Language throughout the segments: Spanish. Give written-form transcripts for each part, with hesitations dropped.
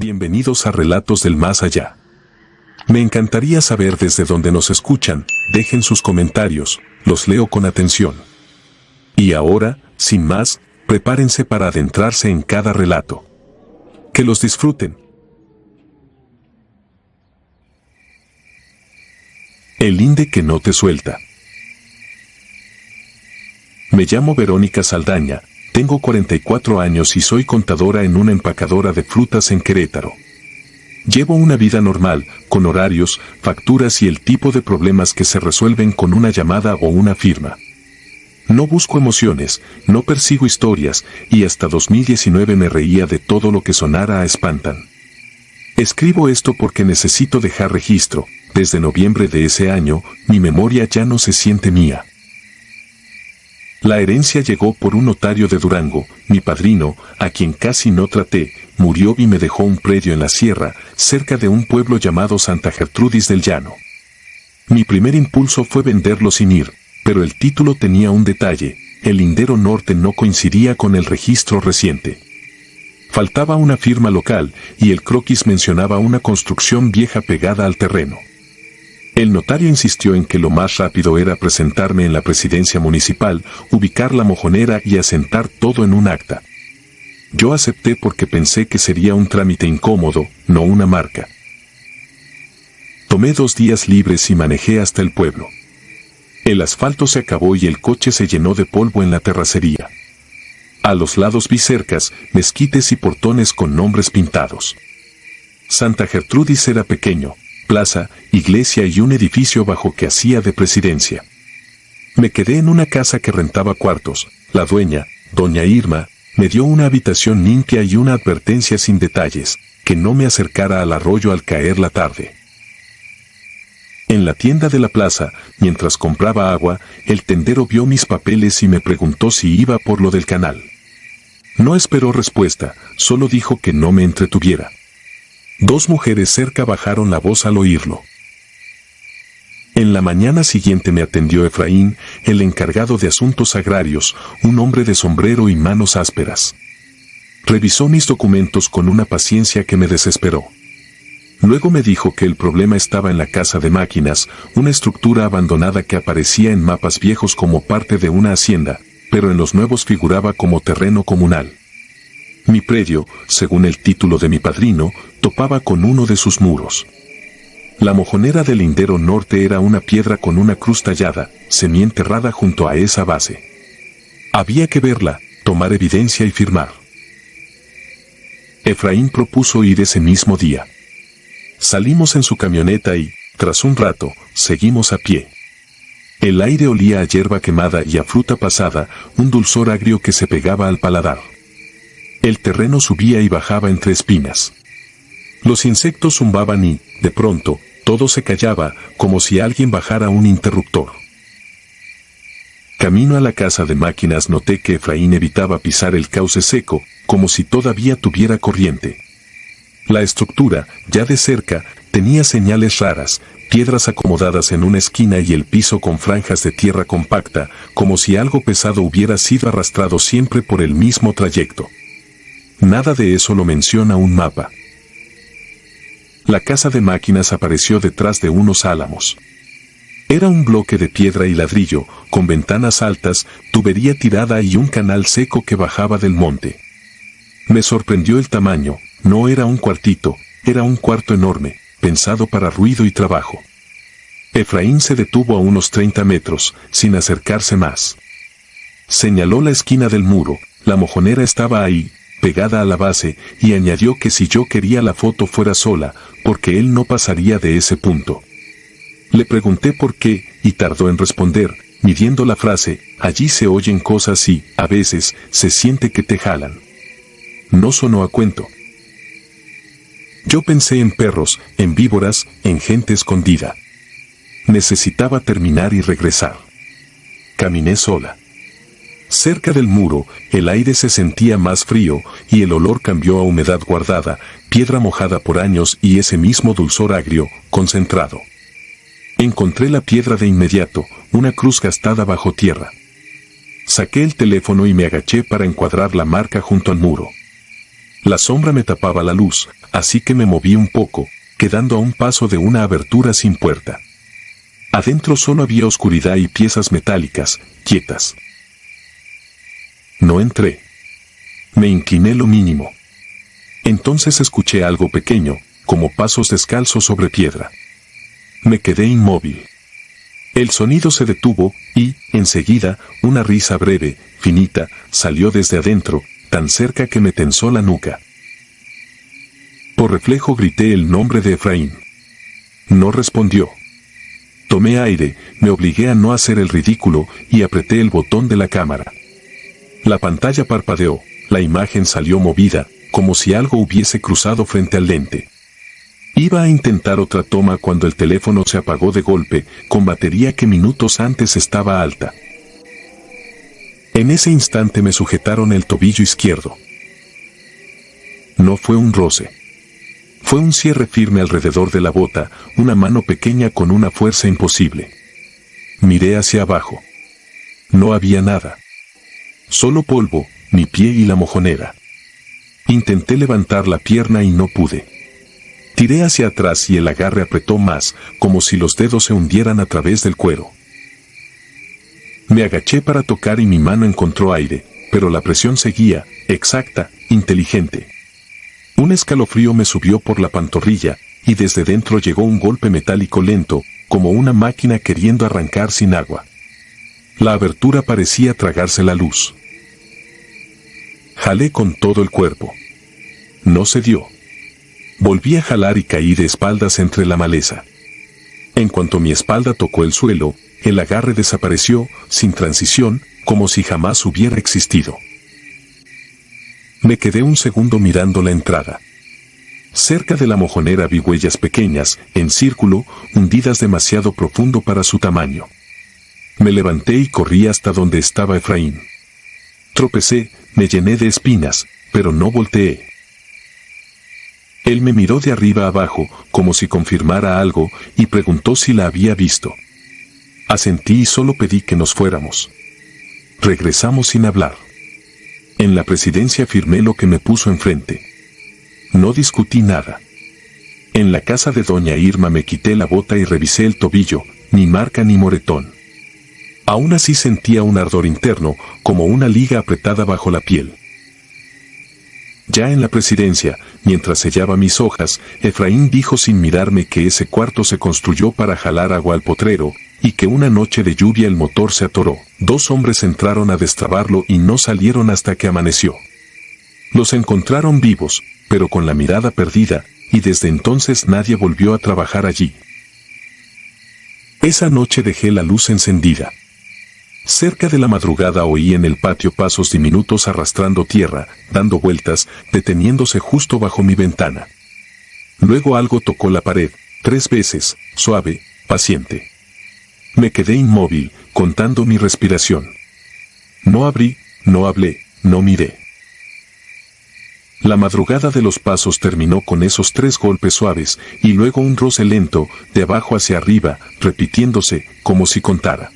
Bienvenidos a Relatos del Más Allá. Me encantaría saber desde dónde nos escuchan, dejen sus comentarios, los leo con atención. Y ahora, sin más, prepárense para adentrarse en cada relato. Que los disfruten. El linde que no te suelta. Me llamo Verónica Saldaña, tengo 44 años y soy contadora en una empacadora de frutas en Querétaro. Llevo una vida normal, con horarios, facturas y el tipo de problemas que se resuelven con una llamada o una firma. No busco emociones, no persigo historias, y hasta 2019 me reía de todo lo que sonara a espantan. Escribo esto porque necesito dejar registro. Desde noviembre de ese año, mi memoria ya no se siente mía. La herencia llegó por un notario de Durango. Mi padrino, a quien casi no traté, murió y me dejó un predio en la sierra, cerca de un pueblo llamado Santa Gertrudis del Llano. Mi primer impulso fue venderlo sin ir, pero el título tenía un detalle: el lindero norte no coincidía con el registro reciente. Faltaba una firma local, y el croquis mencionaba una construcción vieja pegada al terreno. El notario insistió en que lo más rápido era presentarme en la presidencia municipal, ubicar la mojonera y asentar todo en un acta. Yo acepté porque pensé que sería un trámite incómodo, no una marca. Tomé 2 días libres y manejé hasta el pueblo. El asfalto se acabó y el coche se llenó de polvo en la terracería. A los lados vi cercas, mezquites y portones con nombres pintados. Santa Gertrudis era pequeño: plaza, iglesia y un edificio bajo que hacía de presidencia. Me quedé en una casa que rentaba cuartos. La dueña, doña Irma, me dio una habitación limpia y una advertencia sin detalles: que no me acercara al arroyo al caer la tarde. En la tienda de la plaza, mientras compraba agua, el tendero vio mis papeles y me preguntó si iba por lo del canal. No esperó respuesta, solo dijo que no me entretuviera. 2 mujeres cerca bajaron la voz al oírlo. En la mañana siguiente me atendió Efraín, el encargado de asuntos agrarios, un hombre de sombrero y manos ásperas. Revisó mis documentos con una paciencia que me desesperó. Luego me dijo que el problema estaba en la casa de máquinas, una estructura abandonada que aparecía en mapas viejos como parte de una hacienda, pero en los nuevos figuraba como terreno comunal. Mi predio, según el título de mi padrino, topaba con uno de sus muros. La mojonera del lindero norte era una piedra con una cruz tallada, semienterrada junto a esa base. Había que verla, tomar evidencia y firmar. Efraín propuso ir ese mismo día. Salimos en su camioneta y, tras un rato, seguimos a pie. El aire olía a hierba quemada y a fruta pasada, un dulzor agrio que se pegaba al paladar. El terreno subía y bajaba entre espinas. Los insectos zumbaban y, de pronto, todo se callaba, como si alguien bajara un interruptor. Camino a la casa de máquinas noté que Efraín evitaba pisar el cauce seco, como si todavía tuviera corriente. La estructura, ya de cerca, tenía señales raras: piedras acomodadas en una esquina y el piso con franjas de tierra compacta, como si algo pesado hubiera sido arrastrado siempre por el mismo trayecto. Nada de eso lo menciona un mapa. La casa de máquinas apareció detrás de unos álamos. Era un bloque de piedra y ladrillo, con ventanas altas, tubería tirada y un canal seco que bajaba del monte. Me sorprendió el tamaño: no era un cuartito, era un cuarto enorme, pensado para ruido y trabajo. Efraín se detuvo a unos 30 metros, sin acercarse más. Señaló la esquina del muro: la mojonera estaba ahí, pegada a la base, y añadió que si yo quería la foto fuera sola, porque él no pasaría de ese punto. Le pregunté por qué, y tardó en responder, midiendo la frase: allí se oyen cosas y, a veces, se siente que te jalan. No sonó a cuento. Yo pensé en perros, en víboras, en gente escondida. Necesitaba terminar y regresar. Caminé sola. Cerca del muro, el aire se sentía más frío, y el olor cambió a humedad guardada, piedra mojada por años y ese mismo dulzor agrio, concentrado. Encontré la piedra de inmediato, una cruz gastada bajo tierra. Saqué el teléfono y me agaché para encuadrar la marca junto al muro. La sombra me tapaba la luz, así que me moví un poco, quedando a un paso de una abertura sin puerta. Adentro solo había oscuridad y piezas metálicas, quietas. No entré. Me incliné lo mínimo. Entonces escuché algo pequeño, como pasos descalzos sobre piedra. Me quedé inmóvil. El sonido se detuvo y, enseguida, una risa breve, finita, salió desde adentro, tan cerca que me tensó la nuca. Por reflejo grité el nombre de Efraín. No respondió. Tomé aire, me obligué a no hacer el ridículo y apreté el botón de la cámara. La pantalla parpadeó, la imagen salió movida, como si algo hubiese cruzado frente al lente. Iba a intentar otra toma cuando el teléfono se apagó de golpe, con batería que minutos antes estaba alta. En ese instante me sujetaron el tobillo izquierdo. No fue un roce. Fue un cierre firme alrededor de la bota, una mano pequeña con una fuerza imposible. Miré hacia abajo. No había nada. Solo polvo, mi pie y la mojonera. Intenté levantar la pierna y no pude. Tiré hacia atrás y el agarre apretó más, como si los dedos se hundieran a través del cuero. Me agaché para tocar y mi mano encontró aire, pero la presión seguía, exacta, inteligente. Un escalofrío me subió por la pantorrilla, y desde dentro llegó un golpe metálico lento, como una máquina queriendo arrancar sin agua. La abertura parecía tragarse la luz. Jalé con todo el cuerpo. No se dio. Volví a jalar y caí de espaldas entre la maleza. En cuanto mi espalda tocó el suelo, el agarre desapareció, sin transición, como si jamás hubiera existido. Me quedé un segundo mirando la entrada. Cerca de la mojonera vi huellas pequeñas, en círculo, hundidas demasiado profundo para su tamaño. Me levanté y corrí hasta donde estaba Efraín. Tropecé, me llené de espinas, pero no volteé. Él me miró de arriba abajo, como si confirmara algo, y preguntó si la había visto. Asentí y solo pedí que nos fuéramos. Regresamos sin hablar. En la presidencia firmé lo que me puso enfrente. No discutí nada. En la casa de doña Irma me quité la bota y revisé el tobillo, ni marca ni moretón. Aún así sentía un ardor interno, como una liga apretada bajo la piel. Ya en la presidencia, mientras sellaba mis hojas, Efraín dijo sin mirarme que ese cuarto se construyó para jalar agua al potrero, y que una noche de lluvia el motor se atoró. 2 hombres entraron a destrabarlo y no salieron hasta que amaneció. Los encontraron vivos, pero con la mirada perdida, y desde entonces nadie volvió a trabajar allí. Esa noche dejé la luz encendida. Cerca de la madrugada oí en el patio pasos diminutos arrastrando tierra, dando vueltas, deteniéndose justo bajo mi ventana. Luego algo tocó la pared, 3 veces, suave, paciente. Me quedé inmóvil, contando mi respiración. No abrí, no hablé, no miré. La madrugada de los pasos terminó con esos 3 golpes suaves, y luego un roce lento, de abajo hacia arriba, repitiéndose, como si contara.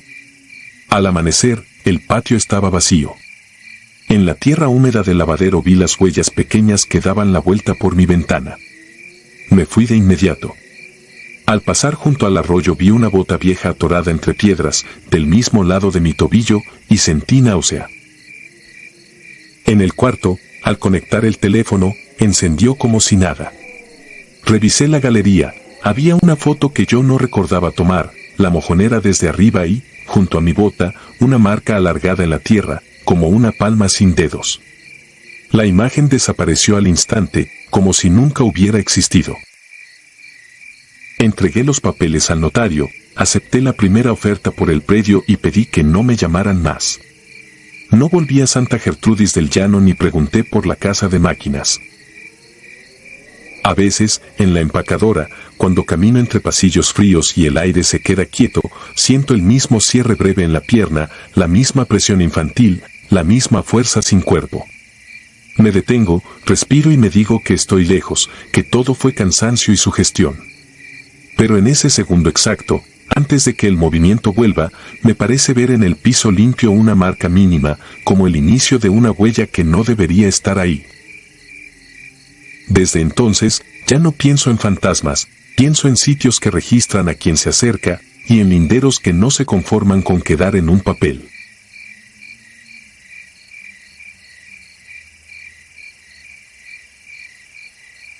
Al amanecer, el patio estaba vacío. En la tierra húmeda del lavadero vi las huellas pequeñas que daban la vuelta por mi ventana. Me fui de inmediato. Al pasar junto al arroyo vi una bota vieja atorada entre piedras, del mismo lado de mi tobillo, y sentí náusea. En el cuarto, al conectar el teléfono, encendió como si nada. Revisé la galería, había una foto que yo no recordaba tomar, la mojonera desde arriba y, junto a mi bota, una marca alargada en la tierra, como una palma sin dedos. La imagen desapareció al instante, como si nunca hubiera existido. Entregué los papeles al notario, acepté la primera oferta por el predio y pedí que no me llamaran más. No volví a Santa Gertrudis del Llano ni pregunté por la casa de máquinas. A veces, en la empacadora, cuando camino entre pasillos fríos y el aire se queda quieto, siento el mismo cierre breve en la pierna, la misma presión infantil, la misma fuerza sin cuerpo. Me detengo, respiro y me digo que estoy lejos, que todo fue cansancio y sugestión. Pero en ese segundo exacto, antes de que el movimiento vuelva, me parece ver en el piso limpio una marca mínima, como el inicio de una huella que no debería estar ahí. Desde entonces, ya no pienso en fantasmas, pienso en sitios que registran a quien se acerca, y en linderos que no se conforman con quedar en un papel.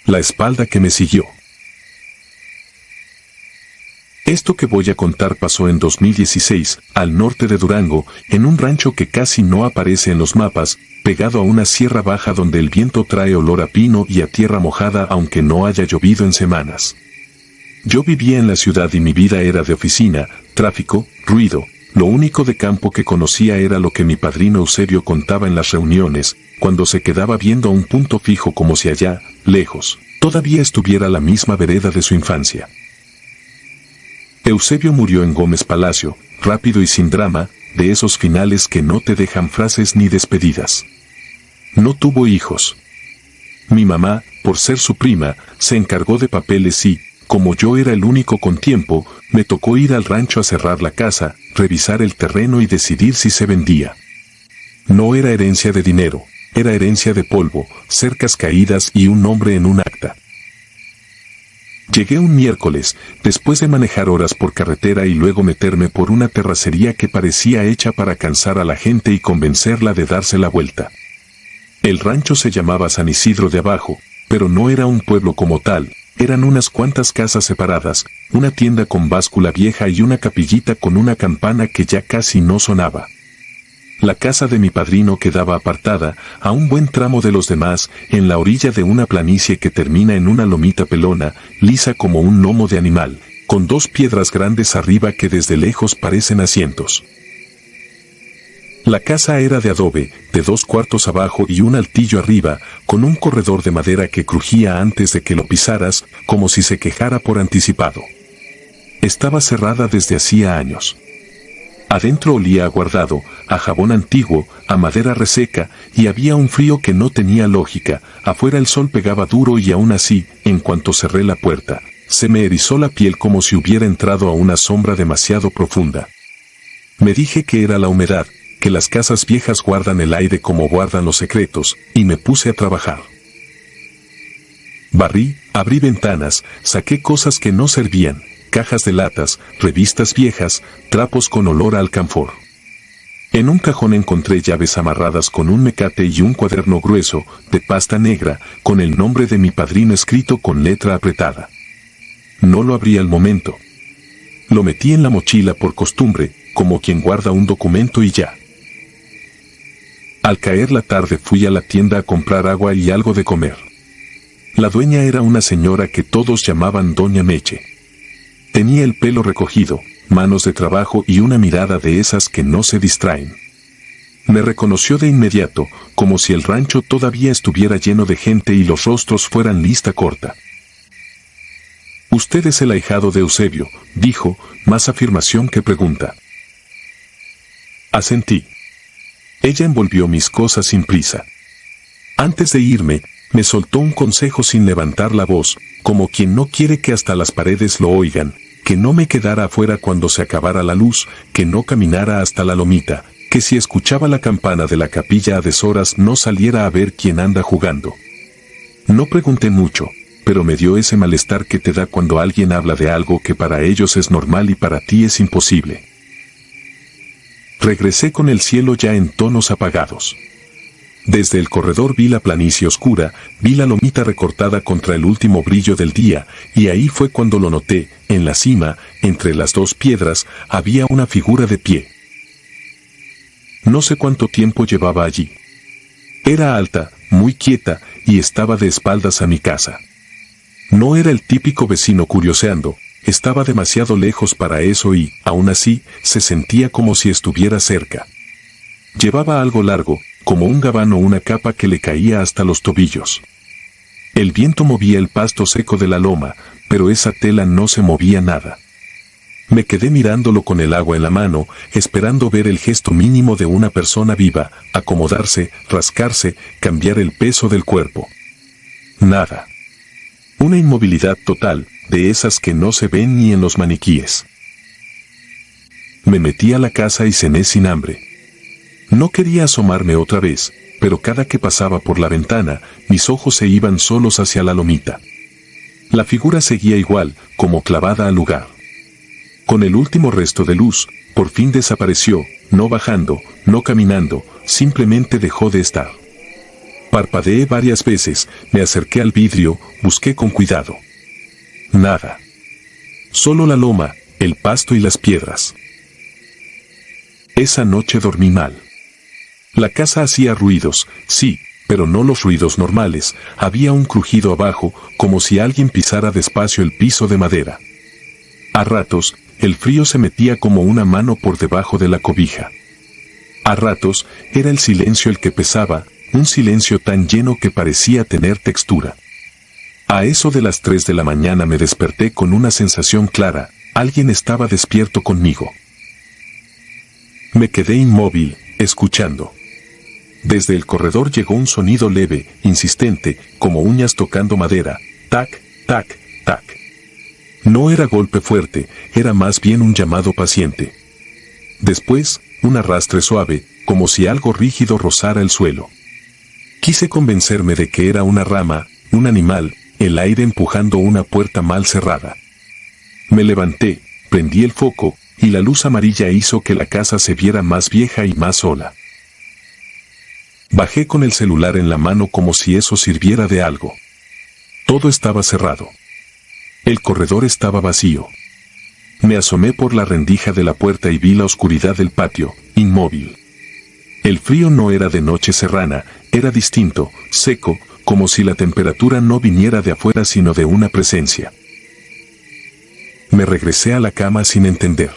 La espalda que me siguió. Esto que voy a contar pasó en 2016, al norte de Durango, en un rancho que casi no aparece en los mapas, pegado a una sierra baja donde el viento trae olor a pino y a tierra mojada aunque no haya llovido en semanas. Yo vivía en la ciudad y mi vida era de oficina, tráfico, ruido. Lo único de campo que conocía era lo que mi padrino Eusebio contaba en las reuniones, cuando se quedaba viendo a un punto fijo como si allá, lejos, todavía estuviera la misma vereda de su infancia. Eusebio murió en Gómez Palacio, rápido y sin drama, de esos finales que no te dejan frases ni despedidas. No tuvo hijos. Mi mamá, por ser su prima, se encargó de papeles y, como yo era el único con tiempo, me tocó ir al rancho a cerrar la casa, revisar el terreno y decidir si se vendía. No era herencia de dinero, era herencia de polvo, cercas caídas y un nombre en un acta. Llegué un miércoles, después de manejar horas por carretera y luego meterme por una terracería que parecía hecha para cansar a la gente y convencerla de darse la vuelta. El rancho se llamaba San Isidro de Abajo, pero no era un pueblo como tal, eran unas cuantas casas separadas, una tienda con báscula vieja y una capillita con una campana que ya casi no sonaba. La casa de mi padrino quedaba apartada, a un buen tramo de los demás, en la orilla de una planicie que termina en una lomita pelona, lisa como un lomo de animal, con dos piedras grandes arriba que desde lejos parecen asientos. La casa era de adobe, de 2 cuartos abajo y un altillo arriba, con un corredor de madera que crujía antes de que lo pisaras, como si se quejara por anticipado. Estaba cerrada desde hacía años. Adentro olía a guardado, a jabón antiguo, a madera reseca, y había un frío que no tenía lógica. Afuera el sol pegaba duro y aún así, en cuanto cerré la puerta, se me erizó la piel como si hubiera entrado a una sombra demasiado profunda. Me dije que era la humedad, que las casas viejas guardan el aire como guardan los secretos, y me puse a trabajar. Barrí, abrí ventanas, saqué cosas que no servían, cajas de latas, revistas viejas, trapos con olor a alcanfor. En un cajón encontré llaves amarradas con un mecate y un cuaderno grueso, de pasta negra, con el nombre de mi padrino escrito con letra apretada. No lo abrí al momento. Lo metí en la mochila por costumbre, como quien guarda un documento y ya. Al caer la tarde fui a la tienda a comprar agua y algo de comer. La dueña era una señora que todos llamaban Doña Meche. Tenía el pelo recogido, manos de trabajo y una mirada de esas que no se distraen. Me reconoció de inmediato, como si el rancho todavía estuviera lleno de gente y los rostros fueran lista corta. «Usted es el ahijado de Eusebio», dijo, más afirmación que pregunta. Asentí. Ella envolvió mis cosas sin prisa. Antes de irme, me soltó un consejo sin levantar la voz, como quien no quiere que hasta las paredes lo oigan, que no me quedara afuera cuando se acabara la luz, que no caminara hasta la lomita, que si escuchaba la campana de la capilla a deshoras no saliera a ver quién anda jugando. No pregunté mucho, pero me dio ese malestar que te da cuando alguien habla de algo que para ellos es normal y para ti es imposible. Regresé con el cielo ya en tonos apagados. Desde el corredor vi la planicie oscura, vi la lomita recortada contra el último brillo del día, y ahí fue cuando lo noté, en la cima, entre las 2 piedras, había una figura de pie. No sé cuánto tiempo llevaba allí. Era alta, muy quieta, y estaba de espaldas a mi casa. No era el típico vecino curioseando, estaba demasiado lejos para eso y, aún así, se sentía como si estuviera cerca. Llevaba algo largo, como un gabán o una capa que le caía hasta los tobillos. El viento movía el pasto seco de la loma, pero esa tela no se movía nada. Me quedé mirándolo con el agua en la mano, esperando ver el gesto mínimo de una persona viva, acomodarse, rascarse, cambiar el peso del cuerpo. Nada. Una inmovilidad total, de esas que no se ven ni en los maniquíes. Me metí a la casa y cené sin hambre. No quería asomarme otra vez, pero cada que pasaba por la ventana, mis ojos se iban solos hacia la lomita. La figura seguía igual, como clavada al lugar. Con el último resto de luz, por fin desapareció, no bajando, no caminando, simplemente dejó de estar. Parpadeé varias veces, me acerqué al vidrio, busqué con cuidado. Nada. Solo la loma, el pasto y las piedras. Esa noche dormí mal. La casa hacía ruidos, sí, pero no los ruidos normales, había un crujido abajo, como si alguien pisara despacio el piso de madera. A ratos, el frío se metía como una mano por debajo de la cobija. A ratos, era el silencio el que pesaba, un silencio tan lleno que parecía tener textura. A eso de las 3 de la mañana me desperté con una sensación clara, alguien estaba despierto conmigo. Me quedé inmóvil, escuchando. Desde el corredor llegó un sonido leve, insistente, como uñas tocando madera, tac, tac, tac. No era golpe fuerte, era más bien un llamado paciente. Después, un arrastre suave, como si algo rígido rozara el suelo. Quise convencerme de que era una rama, un animal, el aire empujando una puerta mal cerrada. Me levanté, prendí el foco, y la luz amarilla hizo que la casa se viera más vieja y más sola. Bajé con el celular en la mano como si eso sirviera de algo. Todo estaba cerrado. El corredor estaba vacío. Me asomé por la rendija de la puerta y vi la oscuridad del patio, inmóvil. El frío no era de noche serrana, era distinto, seco, como si la temperatura no viniera de afuera sino de una presencia. Me regresé a la cama sin entender.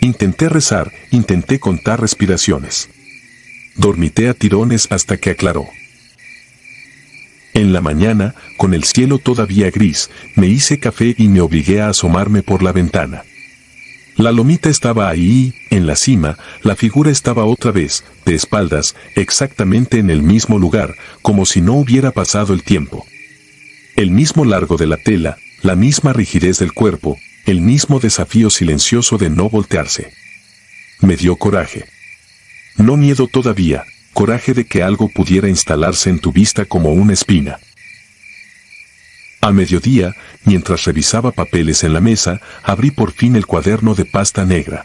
Intenté rezar, intenté contar respiraciones. Dormité a tirones hasta que aclaró. En la mañana, con el cielo todavía gris, me hice café y me obligué a asomarme por la ventana. La lomita estaba ahí, en la cima, la figura estaba otra vez, de espaldas, exactamente en el mismo lugar, como si no hubiera pasado el tiempo. El mismo largo de la tela, la misma rigidez del cuerpo, el mismo desafío silencioso de no voltearse. Me dio coraje. No miedo todavía, coraje de que algo pudiera instalarse en tu vista como una espina. A mediodía, mientras revisaba papeles en la mesa, abrí por fin el cuaderno de pasta negra.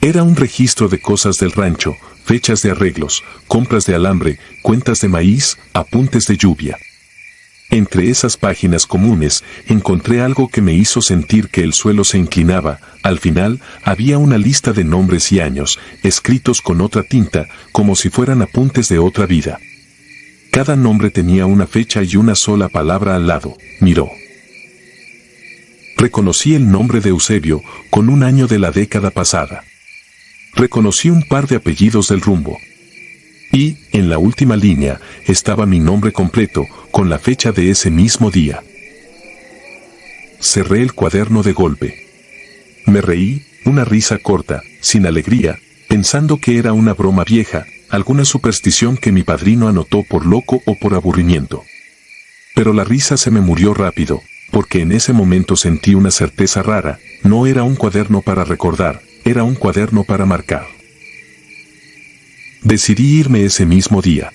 Era un registro de cosas del rancho, fechas de arreglos, compras de alambre, cuentas de maíz, apuntes de lluvia. Entre esas páginas comunes, encontré algo que me hizo sentir que el suelo se inclinaba. Al final, había una lista de nombres y años, escritos con otra tinta, como si fueran apuntes de otra vida. Cada nombre tenía una fecha y una sola palabra al lado, miró. Reconocí el nombre de Eusebio, con un año de la década pasada. Reconocí un par de apellidos del rumbo. Y, en la última línea, estaba mi nombre completo, con la fecha de ese mismo día. Cerré el cuaderno de golpe. Me reí, una risa corta, sin alegría, pensando que era una broma vieja, alguna superstición que mi padrino anotó por loco o por aburrimiento. Pero la risa se me murió rápido, porque en ese momento sentí una certeza rara, no era un cuaderno para recordar, era un cuaderno para marcar. Decidí irme ese mismo día.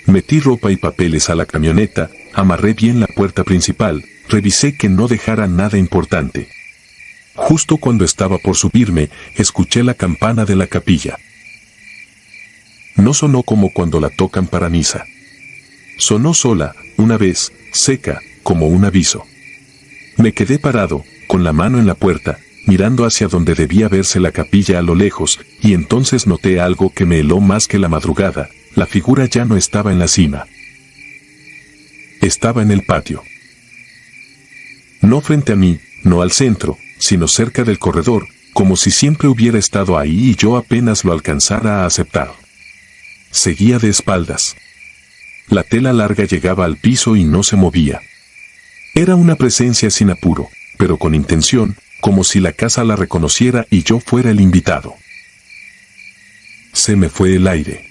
Metí ropa y papeles a la camioneta, amarré bien la puerta principal, revisé que no dejara nada importante. Justo cuando estaba por subirme, escuché la campana de la capilla. No sonó como cuando la tocan para misa. Sonó sola, una vez, seca, como un aviso. Me quedé parado, con la mano en la puerta, mirando hacia donde debía verse la capilla a lo lejos, y entonces noté algo que me heló más que la madrugada, la figura ya no estaba en la cima. Estaba en el patio. No frente a mí, no al centro, sino cerca del corredor, como si siempre hubiera estado ahí y yo apenas lo alcanzara a aceptar. Seguía de espaldas. La tela larga llegaba al piso y no se movía. Era una presencia sin apuro, pero con intención, como si la casa la reconociera y yo fuera el invitado. Se me fue el aire.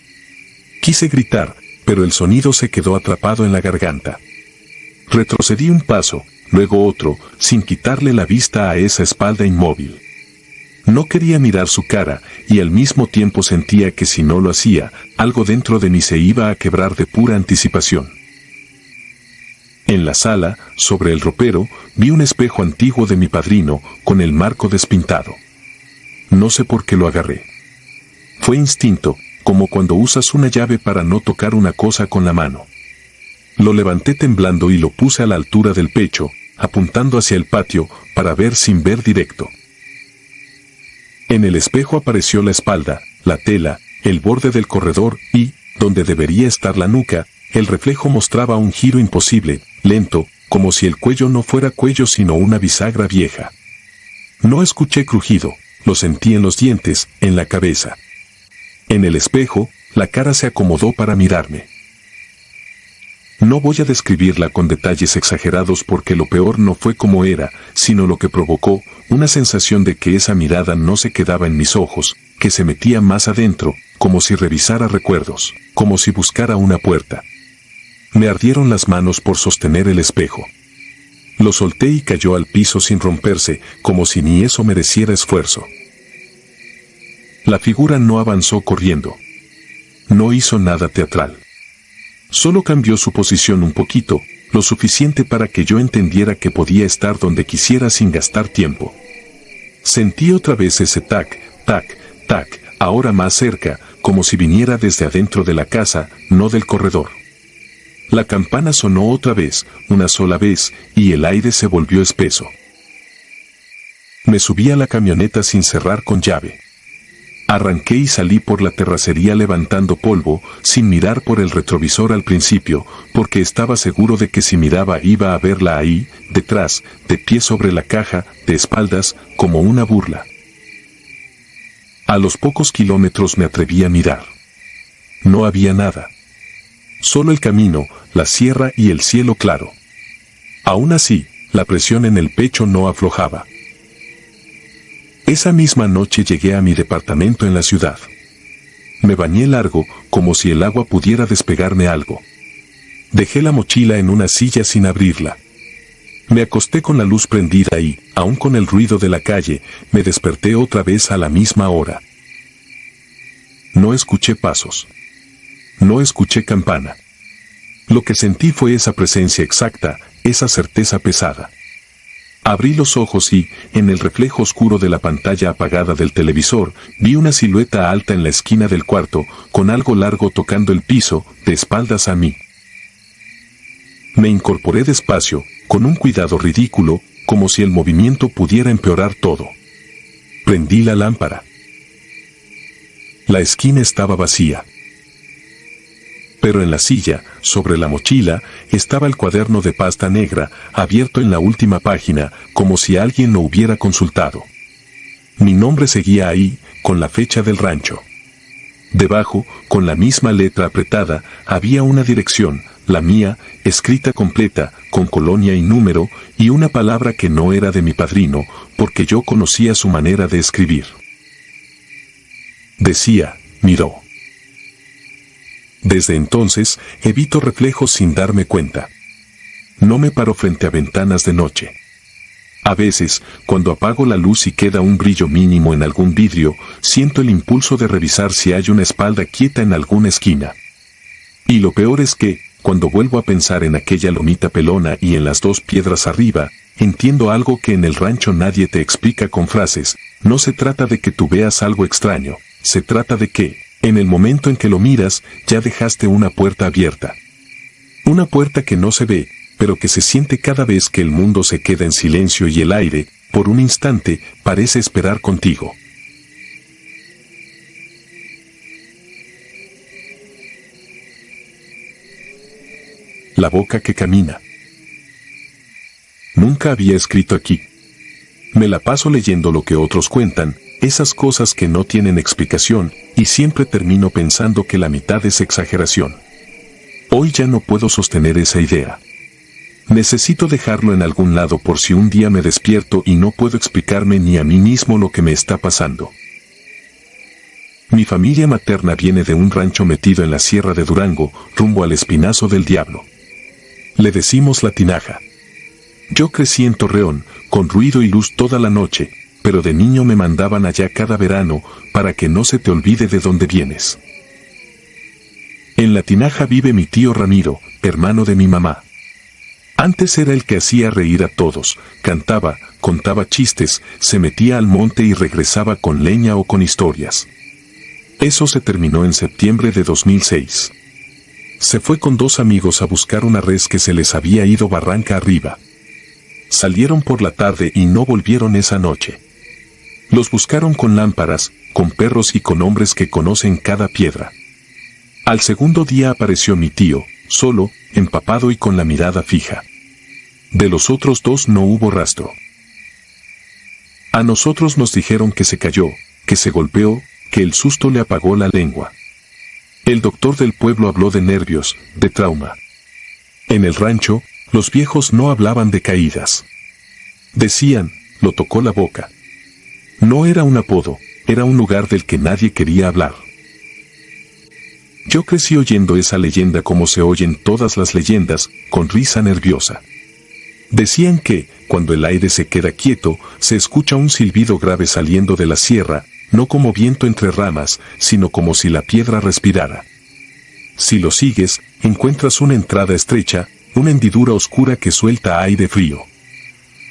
Quise gritar, pero el sonido se quedó atrapado en la garganta. Retrocedí un paso, luego otro, sin quitarle la vista a esa espalda inmóvil. No quería mirar su cara, y al mismo tiempo sentía que si no lo hacía, algo dentro de mí se iba a quebrar de pura anticipación. En la sala, sobre el ropero, vi un espejo antiguo de mi padrino, con el marco despintado. No sé por qué lo agarré. Fue instinto, como cuando usas una llave para no tocar una cosa con la mano. Lo levanté temblando y lo puse a la altura del pecho, apuntando hacia el patio, para ver sin ver directo. En el espejo apareció la espalda, la tela, el borde del corredor y, donde debería estar la nuca, el reflejo mostraba un giro imposible, lento, como si el cuello no fuera cuello sino una bisagra vieja. No escuché crujido, lo sentí en los dientes, en la cabeza. En el espejo, la cara se acomodó para mirarme. No voy a describirla con detalles exagerados porque lo peor no fue como era, sino lo que provocó, una sensación de que esa mirada no se quedaba en mis ojos, que se metía más adentro, como si revisara recuerdos, como si buscara una puerta. Me ardieron las manos por sostener el espejo. Lo solté y cayó al piso sin romperse, como si ni eso mereciera esfuerzo. La figura no avanzó corriendo. No hizo nada teatral. Solo cambió su posición un poquito, lo suficiente para que yo entendiera que podía estar donde quisiera sin gastar tiempo. Sentí otra vez ese tac, tac, tac, ahora más cerca, como si viniera desde adentro de la casa, no del corredor. La campana sonó otra vez, una sola vez, y el aire se volvió espeso. Me subí a la camioneta sin cerrar con llave. Arranqué y salí por la terracería levantando polvo, sin mirar por el retrovisor al principio, porque estaba seguro de que si miraba iba a verla ahí, detrás, de pie sobre la caja, de espaldas, como una burla. A los pocos kilómetros me atreví a mirar. No había nada. Solo el camino, la sierra y el cielo claro. Aún así, la presión en el pecho no aflojaba. Esa misma noche llegué a mi departamento en la ciudad. Me bañé largo, como si el agua pudiera despegarme algo. Dejé la mochila en una silla sin abrirla. Me acosté con la luz prendida y, aún con el ruido de la calle, me desperté otra vez a la misma hora. No escuché pasos. No escuché campana. Lo que sentí fue esa presencia exacta, esa certeza pesada. Abrí los ojos y, en el reflejo oscuro de la pantalla apagada del televisor, vi una silueta alta en la esquina del cuarto, con algo largo tocando el piso, de espaldas a mí. Me incorporé despacio, con un cuidado ridículo, como si el movimiento pudiera empeorar todo. Prendí la lámpara. La esquina estaba vacía. Pero en la silla, sobre la mochila, estaba el cuaderno de pasta negra, abierto en la última página, como si alguien lo hubiera consultado. Mi nombre seguía ahí, con la fecha del rancho. Debajo, con la misma letra apretada, había una dirección, la mía, escrita completa, con colonia y número, y una palabra que no era de mi padrino, porque yo conocía su manera de escribir. Decía, miró. Desde entonces, evito reflejos sin darme cuenta. No me paro frente a ventanas de noche. A veces, cuando apago la luz y queda un brillo mínimo en algún vidrio, siento el impulso de revisar si hay una espalda quieta en alguna esquina. Y lo peor es que, cuando vuelvo a pensar en aquella lomita pelona y en las dos piedras arriba, entiendo algo que en el rancho nadie te explica con frases. No se trata de que tú veas algo extraño, se trata de que, en el momento en que lo miras, ya dejaste una puerta abierta. Una puerta que no se ve, pero que se siente cada vez que el mundo se queda en silencio y el aire, por un instante, parece esperar contigo. La boca que camina. Nunca había escrito aquí. Me la paso leyendo lo que otros cuentan, esas cosas que no tienen explicación, y siempre termino pensando que la mitad es exageración. Hoy ya no puedo sostener esa idea. Necesito dejarlo en algún lado por si un día me despierto y no puedo explicarme ni a mí mismo lo que me está pasando. Mi familia materna viene de un rancho metido en la sierra de Durango, rumbo al Espinazo del Diablo. Le decimos La Tinaja. Yo crecí en Torreón, con ruido y luz toda la noche, pero de niño me mandaban allá cada verano para que no se te olvide de dónde vienes. En la tinaja vive mi tío Ramiro, hermano de mi mamá. Antes era el que hacía reír a todos, cantaba, contaba chistes, se metía al monte y regresaba con leña o con historias. Eso se terminó en septiembre de 2006. Se fue con 2 amigos a buscar una res que se les había ido barranca arriba. Salieron por la tarde y no volvieron esa noche. Los buscaron con lámparas, con perros y con hombres que conocen cada piedra. Al segundo día apareció mi tío, solo, empapado y con la mirada fija. De los otros 2 no hubo rastro. A nosotros nos dijeron que se cayó, que se golpeó, que el susto le apagó la lengua. El doctor del pueblo habló de nervios, de trauma. En el rancho, los viejos no hablaban de caídas. Decían, lo tocó la boca. No era un apodo, era un lugar del que nadie quería hablar. Yo crecí oyendo esa leyenda como se oyen todas las leyendas, con risa nerviosa. Decían que, cuando el aire se queda quieto, se escucha un silbido grave saliendo de la sierra, no como viento entre ramas, sino como si la piedra respirara. Si lo sigues, encuentras una entrada estrecha, una hendidura oscura que suelta aire frío.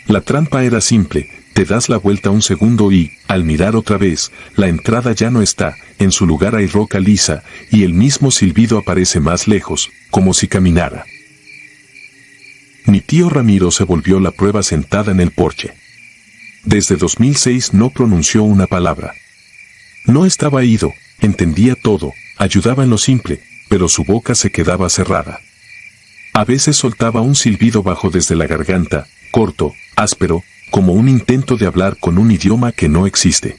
La trampa era simple, te das la vuelta un segundo y, al mirar otra vez, la entrada ya no está, en su lugar hay roca lisa, y el mismo silbido aparece más lejos, como si caminara. Mi tío Ramiro se volvió la prueba sentada en el porche. Desde 2006 no pronunció una palabra. No estaba ido, entendía todo, ayudaba en lo simple, pero su boca se quedaba cerrada. A veces soltaba un silbido bajo desde la garganta, corto, áspero, como un intento de hablar con un idioma que no existe.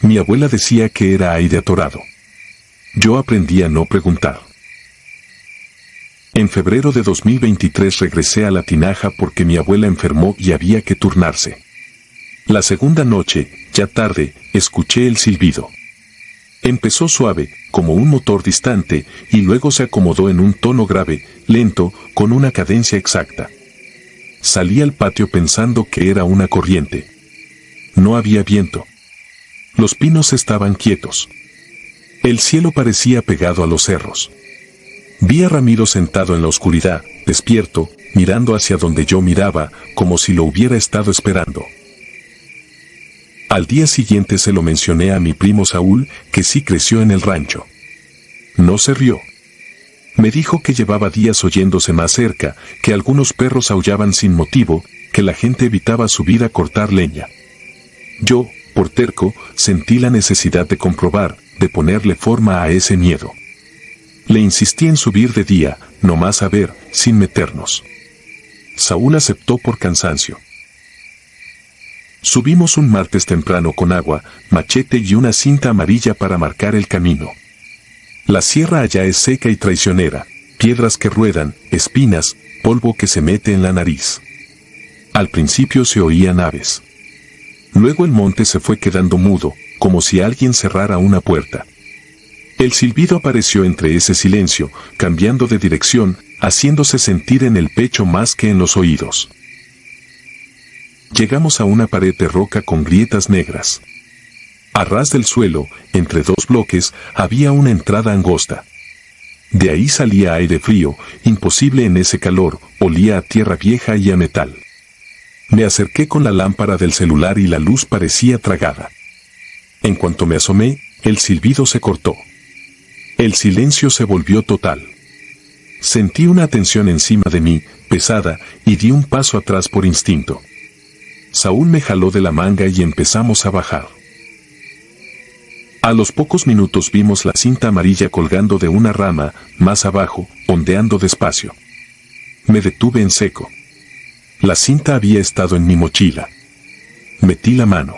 Mi abuela decía que era aire atorado. Yo aprendí a no preguntar. En febrero de 2023 regresé a la tinaja porque mi abuela enfermó y había que turnarse. La segunda noche, ya tarde, escuché el silbido. Empezó suave, como un motor distante, y luego se acomodó en un tono grave, lento, con una cadencia exacta. Salí al patio pensando que era una corriente. No había viento. Los pinos estaban quietos. El cielo parecía pegado a los cerros. Vi a Ramiro sentado en la oscuridad, despierto, mirando hacia donde yo miraba, como si lo hubiera estado esperando. Al día siguiente se lo mencioné a mi primo Saúl, que sí creció en el rancho. No se rió. Me dijo que llevaba días oyéndose más cerca, que algunos perros aullaban sin motivo, que la gente evitaba subir a cortar leña. Yo, por terco, sentí la necesidad de comprobar, de ponerle forma a ese miedo. Le insistí en subir de día, nomás a ver, sin meternos. Saúl aceptó por cansancio. Subimos un martes temprano con agua, machete y una cinta amarilla para marcar el camino. La sierra allá es seca y traicionera, piedras que ruedan, espinas, polvo que se mete en la nariz. Al principio se oían aves. Luego el monte se fue quedando mudo, como si alguien cerrara una puerta. El silbido apareció entre ese silencio, cambiando de dirección, haciéndose sentir en el pecho más que en los oídos. Llegamos a una pared de roca con grietas negras. A ras del suelo, entre 2 bloques, había una entrada angosta. De ahí salía aire frío, imposible en ese calor, olía a tierra vieja y a metal. Me acerqué con la lámpara del celular y la luz parecía tragada. En cuanto me asomé, el silbido se cortó. El silencio se volvió total. Sentí una tensión encima de mí, pesada, y di un paso atrás por instinto. Saúl me jaló de la manga y empezamos a bajar. A los pocos minutos vimos la cinta amarilla colgando de una rama, más abajo, ondeando despacio. Me detuve en seco. La cinta había estado en mi mochila. Metí la mano.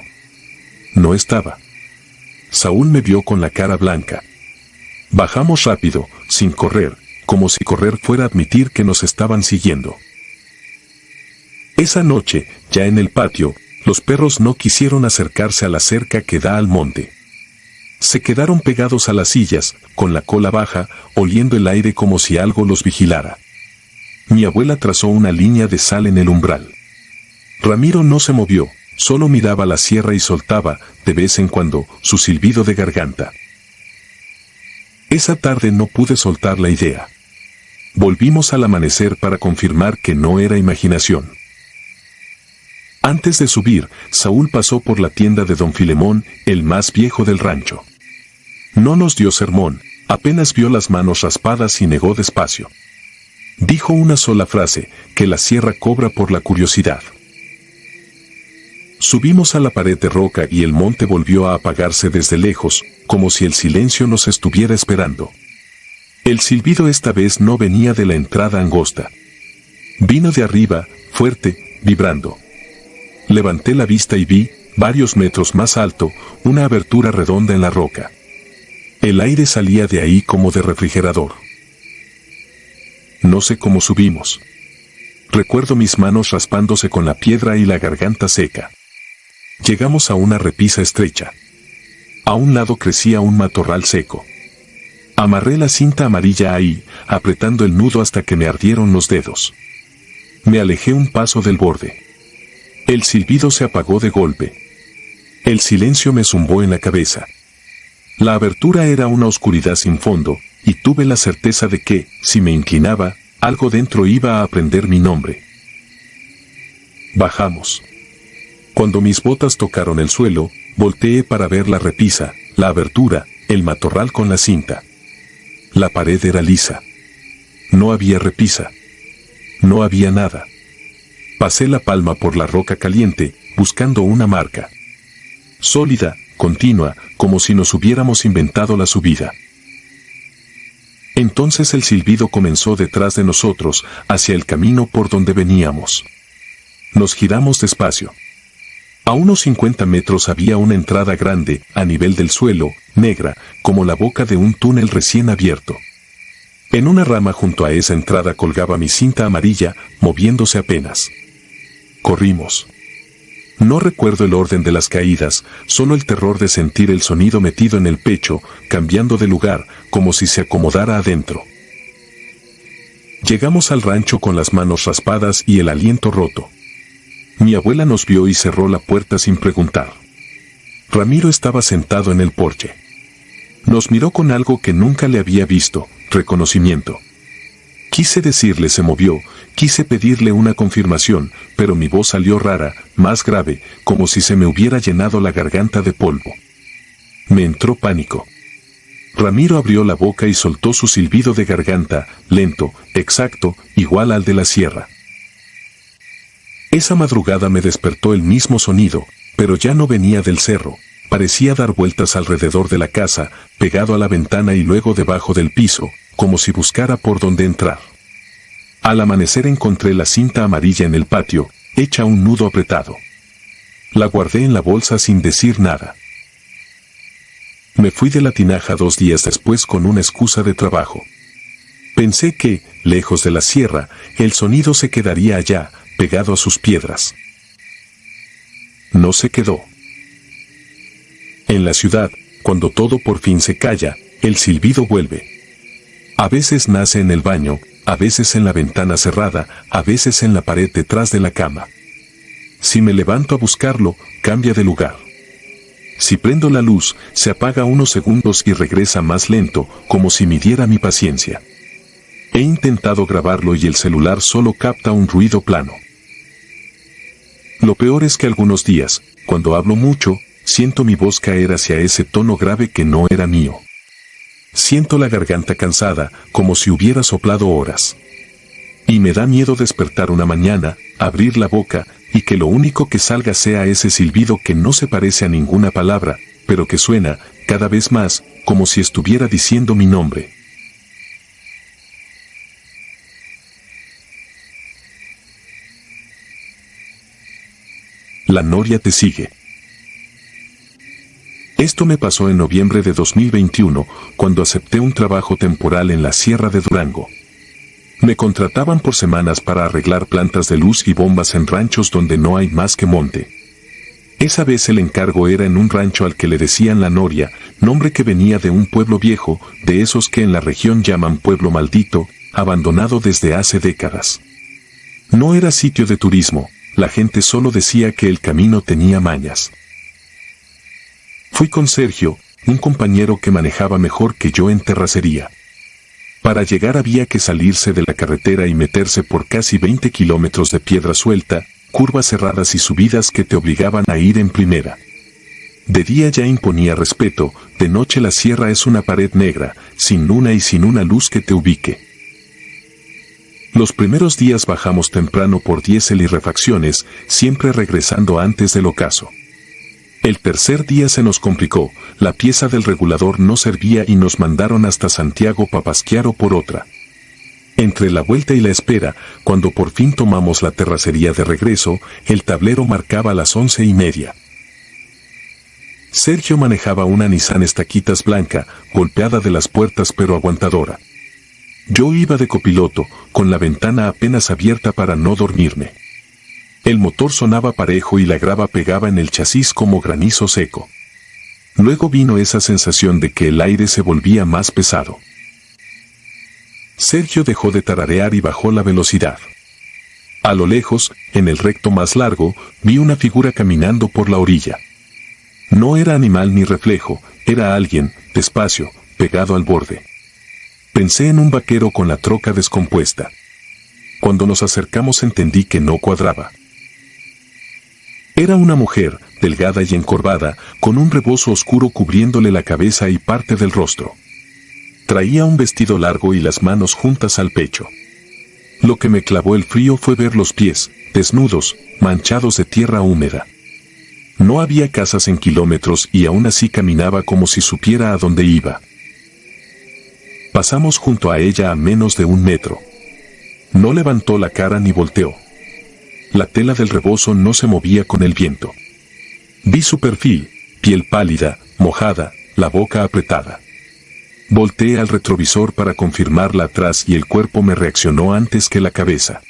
No estaba. Saúl me vio con la cara blanca. Bajamos rápido, sin correr, como si correr fuera admitir que nos estaban siguiendo. Esa noche, ya en el patio, los perros no quisieron acercarse a la cerca que da al monte. Se quedaron pegados a las sillas, con la cola baja, oliendo el aire como si algo los vigilara. Mi abuela trazó una línea de sal en el umbral. Ramiro no se movió, solo miraba la sierra y soltaba, de vez en cuando, su silbido de garganta. Esa tarde no pude soltar la idea. Volvimos al amanecer para confirmar que no era imaginación. Antes de subir, Saúl pasó por la tienda de don Filemón, el más viejo del rancho. No nos dio sermón, apenas vio las manos raspadas y negó despacio. Dijo una sola frase, que la sierra cobra por la curiosidad. Subimos a la pared de roca y el monte volvió a apagarse desde lejos, como si el silencio nos estuviera esperando. El silbido esta vez no venía de la entrada angosta. Vino de arriba, fuerte, vibrando. Levanté la vista y vi, varios metros más alto, una abertura redonda en la roca. El aire salía de ahí como de refrigerador. No sé cómo subimos. Recuerdo mis manos raspándose con la piedra y la garganta seca. Llegamos a una repisa estrecha. A un lado crecía un matorral seco. Amarré la cinta amarilla ahí, apretando el nudo hasta que me ardieron los dedos. Me alejé un paso del borde. El silbido se apagó de golpe. El silencio me zumbó en la cabeza. La abertura era una oscuridad sin fondo, y tuve la certeza de que, si me inclinaba, algo dentro iba a aprender mi nombre. Bajamos. Cuando mis botas tocaron el suelo, volteé para ver la repisa, la abertura, el matorral con la cinta. La pared era lisa. No había repisa. No había nada. Pasé la palma por la roca caliente, buscando una marca. Sólida, continua, como si nos hubiéramos inventado la subida. Entonces el silbido comenzó detrás de nosotros, hacia el camino por donde veníamos. Nos giramos despacio. A unos 50 metros había una entrada grande, a nivel del suelo, negra, como la boca de un túnel recién abierto. En una rama junto a esa entrada colgaba mi cinta amarilla, moviéndose apenas. Corrimos. No recuerdo el orden de las caídas, solo el terror de sentir el sonido metido en el pecho, cambiando de lugar, como si se acomodara adentro. Llegamos al rancho con las manos raspadas y el aliento roto. Mi abuela nos vio y cerró la puerta sin preguntar. Ramiro estaba sentado en el porche. Nos miró con algo que nunca le había visto, reconocimiento. Quise decirle se movió, quise pedirle una confirmación, pero mi voz salió rara, más grave, como si se me hubiera llenado la garganta de polvo. Me entró pánico. Ramiro abrió la boca y soltó su silbido de garganta, lento, exacto, igual al de la sierra. Esa madrugada me despertó el mismo sonido, pero ya no venía del cerro. Parecía dar vueltas alrededor de la casa, pegado a la ventana y luego debajo del piso, como si buscara por dónde entrar. Al amanecer encontré la cinta amarilla en el patio, hecha un nudo apretado. La guardé en la bolsa sin decir nada. Me fui de la tinaja 2 días después con una excusa de trabajo. Pensé que, lejos de la sierra, el sonido se quedaría allá, pegado a sus piedras. No se quedó. En la ciudad, cuando todo por fin se calla, el silbido vuelve. A veces nace en el baño, a veces en la ventana cerrada, a veces en la pared detrás de la cama. Si me levanto a buscarlo, cambia de lugar. Si prendo la luz, se apaga unos segundos y regresa más lento, como si midiera mi paciencia. He intentado grabarlo y el celular solo capta un ruido plano. Lo peor es que algunos días, cuando hablo mucho, siento mi voz caer hacia ese tono grave que no era mío. Siento la garganta cansada, como si hubiera soplado horas. Y me da miedo despertar una mañana, abrir la boca, y que lo único que salga sea ese silbido que no se parece a ninguna palabra, pero que suena, cada vez más, como si estuviera diciendo mi nombre. La noria te sigue. Esto me pasó en noviembre de 2021, cuando acepté un trabajo temporal en la Sierra de Durango. Me contrataban por semanas para arreglar plantas de luz y bombas en ranchos donde no hay más que monte. Esa vez el encargo era en un rancho al que le decían La Noria, nombre que venía de un pueblo viejo, de esos que en la región llaman pueblo maldito, abandonado desde hace décadas. No era sitio de turismo, la gente solo decía que el camino tenía mañas. Fui con Sergio, un compañero que manejaba mejor que yo en terracería. Para llegar había que salirse de la carretera y meterse por casi 20 kilómetros de piedra suelta, curvas cerradas y subidas que te obligaban a ir en primera. De día ya imponía respeto, de noche la sierra es una pared negra, sin luna y sin una luz que te ubique. Los primeros días bajamos temprano por diésel y refacciones, siempre regresando antes del ocaso. El tercer día se nos complicó, la pieza del regulador no servía y nos mandaron hasta Santiago Papasquiaro por otra. Entre la vuelta y la espera, cuando por fin tomamos la terracería de regreso, el tablero marcaba las 11:30. Sergio manejaba una Nissan Estaquitas blanca, golpeada de las puertas pero aguantadora. Yo iba de copiloto, con la ventana apenas abierta para no dormirme. El motor sonaba parejo y la grava pegaba en el chasis como granizo seco. Luego vino esa sensación de que el aire se volvía más pesado. Sergio dejó de tararear y bajó la velocidad. A lo lejos, en el recto más largo, vi una figura caminando por la orilla. No era animal ni reflejo, era alguien, despacio, pegado al borde. Pensé en un vaquero con la troca descompuesta. Cuando nos acercamos entendí que no cuadraba. Era una mujer, delgada y encorvada, con un rebozo oscuro cubriéndole la cabeza y parte del rostro. Traía un vestido largo y las manos juntas al pecho. Lo que me clavó el frío fue ver los pies, desnudos, manchados de tierra húmeda. No había casas en kilómetros y aún así caminaba como si supiera a dónde iba. Pasamos junto a ella a menos de 1 metro. No levantó la cara ni volteó. La tela del rebozo no se movía con el viento. Vi su perfil, piel pálida, mojada, la boca apretada. Volteé al retrovisor para confirmarla atrás y el cuerpo me reaccionó antes que la cabeza.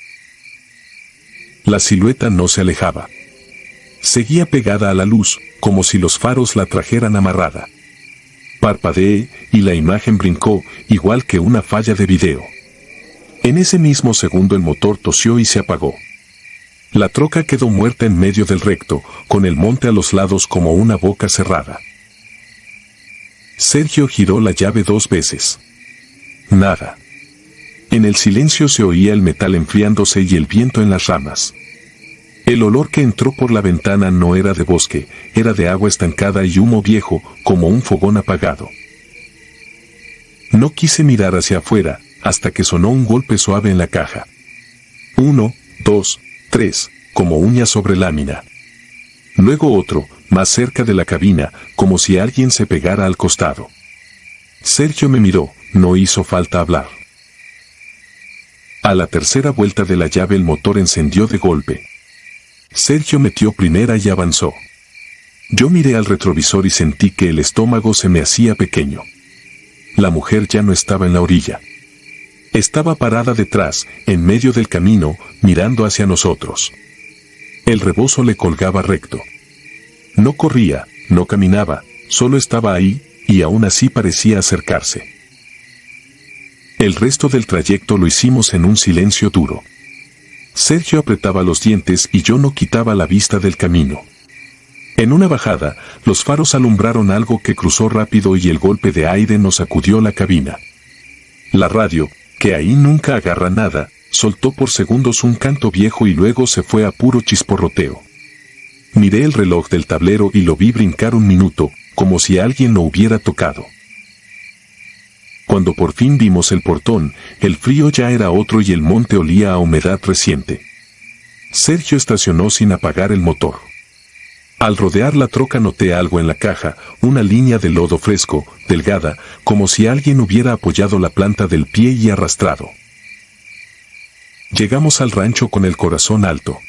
La silueta no se alejaba. Seguía pegada a la luz, como si los faros la trajeran amarrada. Parpadeé y la imagen brincó, igual que una falla de video. En ese mismo segundo el motor tosió y se apagó. La troca quedó muerta en medio del recto, con el monte a los lados como una boca cerrada. Sergio giró la llave 2 veces. Nada. En el silencio se oía el metal enfriándose y el viento en las ramas. El olor que entró por la ventana no era de bosque, era de agua estancada y humo viejo, como un fogón apagado. No quise mirar hacia afuera, hasta que sonó un golpe suave en la caja. 1, 2, 3, como uñas sobre lámina. Luego otro, más cerca de la cabina, como si alguien se pegara al costado. Sergio me miró, no hizo falta hablar. A la tercera vuelta de la llave el motor encendió de golpe. Sergio metió primera y avanzó. Yo miré al retrovisor y sentí que el estómago se me hacía pequeño. La mujer ya no estaba en la orilla. Estaba parada detrás, en medio del camino, mirando hacia nosotros. El rebozo le colgaba recto. No corría, no caminaba, solo estaba ahí, y aún así parecía acercarse. El resto del trayecto lo hicimos en un silencio duro. Sergio apretaba los dientes y yo no quitaba la vista del camino. En una bajada, los faros alumbraron algo que cruzó rápido y el golpe de aire nos sacudió la cabina. La radio, que ahí nunca agarra nada, soltó por segundos un canto viejo y luego se fue a puro chisporroteo. Miré el reloj del tablero y lo vi brincar 1 minuto, como si alguien lo hubiera tocado. Cuando por fin vimos el portón, el frío ya era otro y el monte olía a humedad reciente. Sergio estacionó sin apagar el motor. Al rodear la troca noté algo en la caja, una línea de lodo fresco, delgada, como si alguien hubiera apoyado la planta del pie y arrastrado. Llegamos al rancho con el corazón alto.